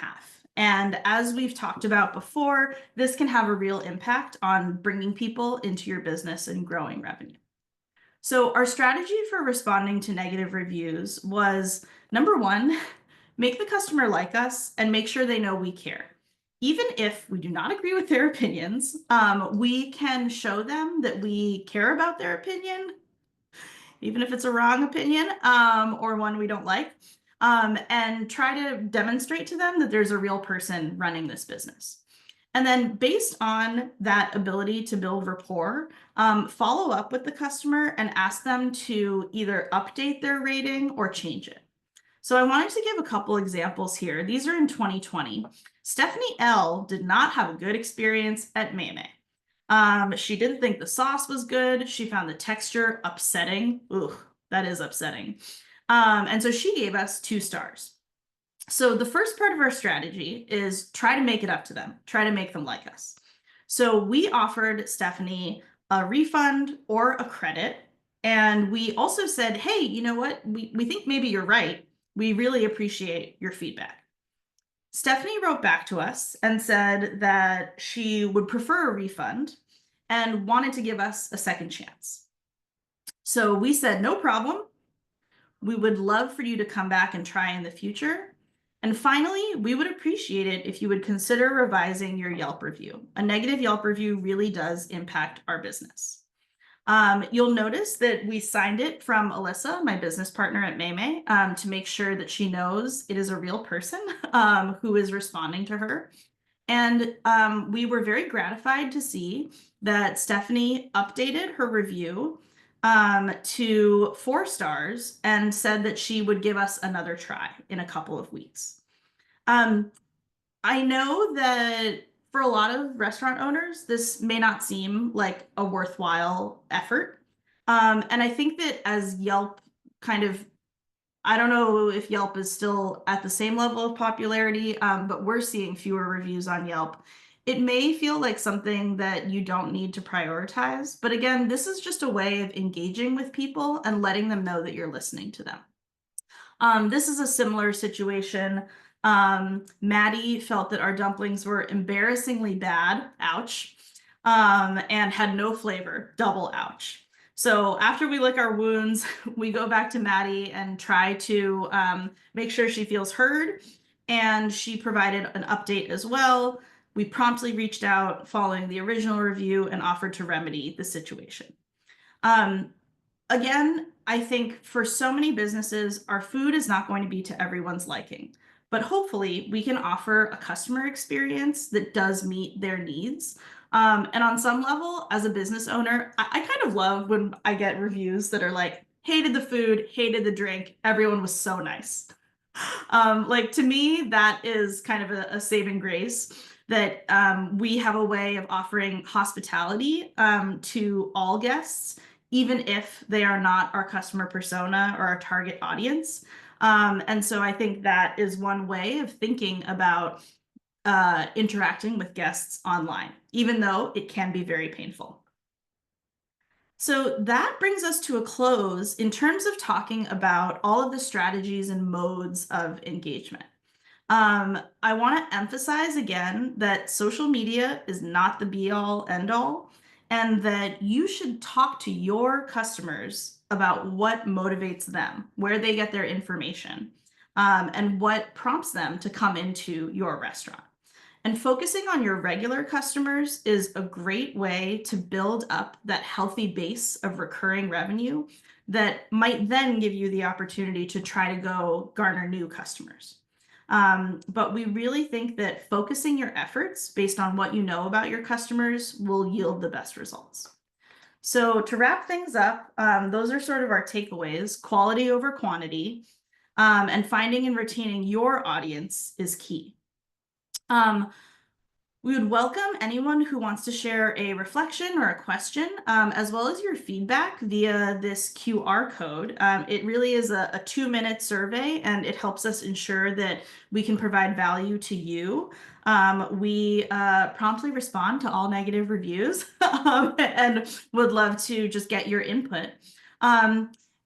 And as we've talked about before, this can have a real impact on bringing people into your business and growing revenue. So our strategy for responding to negative reviews was, number 1, make the customer like us and make sure they know we care. Even if we do not agree with their opinions, we can show them that we care about their opinion, even if it's a wrong opinion or one we don't like, and try to demonstrate to them that there's a real person running this business. And then based on that ability to build rapport, follow up with the customer and ask them to either update their rating or change it. So I wanted to give a couple examples here. These are in 2020. Stephanie L. did not have a good experience at Mei. She didn't think the sauce was good. She found the texture upsetting. Ugh, that is upsetting. And so she gave us 2 stars. So the first part of our strategy is try to make it up to them, try to make them like us. So we offered Stephanie a refund or a credit. And we also said, hey, you know what? We think maybe you're right. We really appreciate your feedback. Stephanie wrote back to us and said that she would prefer a refund and wanted to give us a second chance. So we said, no problem. We would love for you to come back and try in the future. And finally, we would appreciate it if you would consider revising your Yelp review. A negative Yelp review really does impact our business. You'll notice that we signed it from Alyssa, my business partner at Mei, to make sure that she knows it is a real person who is responding to her. And we were very gratified to see that Stephanie updated her review to 4 stars and said that she would give us another try in a couple of weeks. I know that for a lot of restaurant owners, this may not seem like a worthwhile effort. And I think that as Yelp kind of, I don't know if Yelp is still at the same level of popularity, but we're seeing fewer reviews on Yelp. It may feel like something that you don't need to prioritize, but again, this is just a way of engaging with people and letting them know that you're listening to them. This is a similar situation. Maddie felt that our dumplings were embarrassingly bad, ouch, and had no flavor, double ouch. So after we lick our wounds, we go back to Maddie and try to make sure she feels heard. And she provided an update as well. We promptly reached out following the original review and offered to remedy the situation. Again, I think for so many businesses, our food is not going to be to everyone's liking, but hopefully we can offer a customer experience that does meet their needs. And on some level, as a business owner, I kind of love when I get reviews that are like, hated the food, hated the drink, everyone was so nice. Like to me, that is kind of a saving grace that we have a way of offering hospitality to all guests, even if they are not our customer persona or our target audience. And so I think that is one way of thinking about interacting with guests online, even though it can be very painful. So that brings us to a close in terms of talking about all of the strategies and modes of engagement. I want to emphasize again that social media is not the be all end all, and that you should talk to your customers about what motivates them, where they get their information, and what prompts them to come into your restaurant. And focusing on your regular customers is a great way to build up that healthy base of recurring revenue that might then give you the opportunity to try to go garner new customers. But we really think that focusing your efforts based on what you know about your customers will yield the best results. So to wrap things up, those are sort of our takeaways: quality over quantity, and finding and retaining your audience is key. We would welcome anyone who wants to share a reflection or a question, as well as your feedback via this QR code. It really is a 2-minute survey, and it helps us ensure that we can provide value to you. We promptly respond to all negative reviews and would love to just get your input.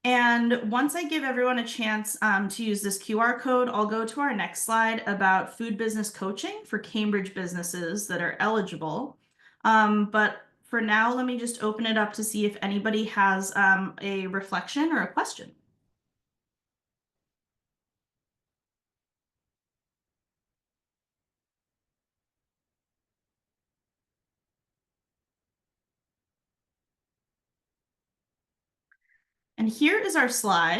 And once I give everyone a chance to use this QR code, I'll go to our next slide about food business coaching for Cambridge businesses that are eligible. But for now, let me just open it up to see if anybody has a reflection or a question. And here is our slide.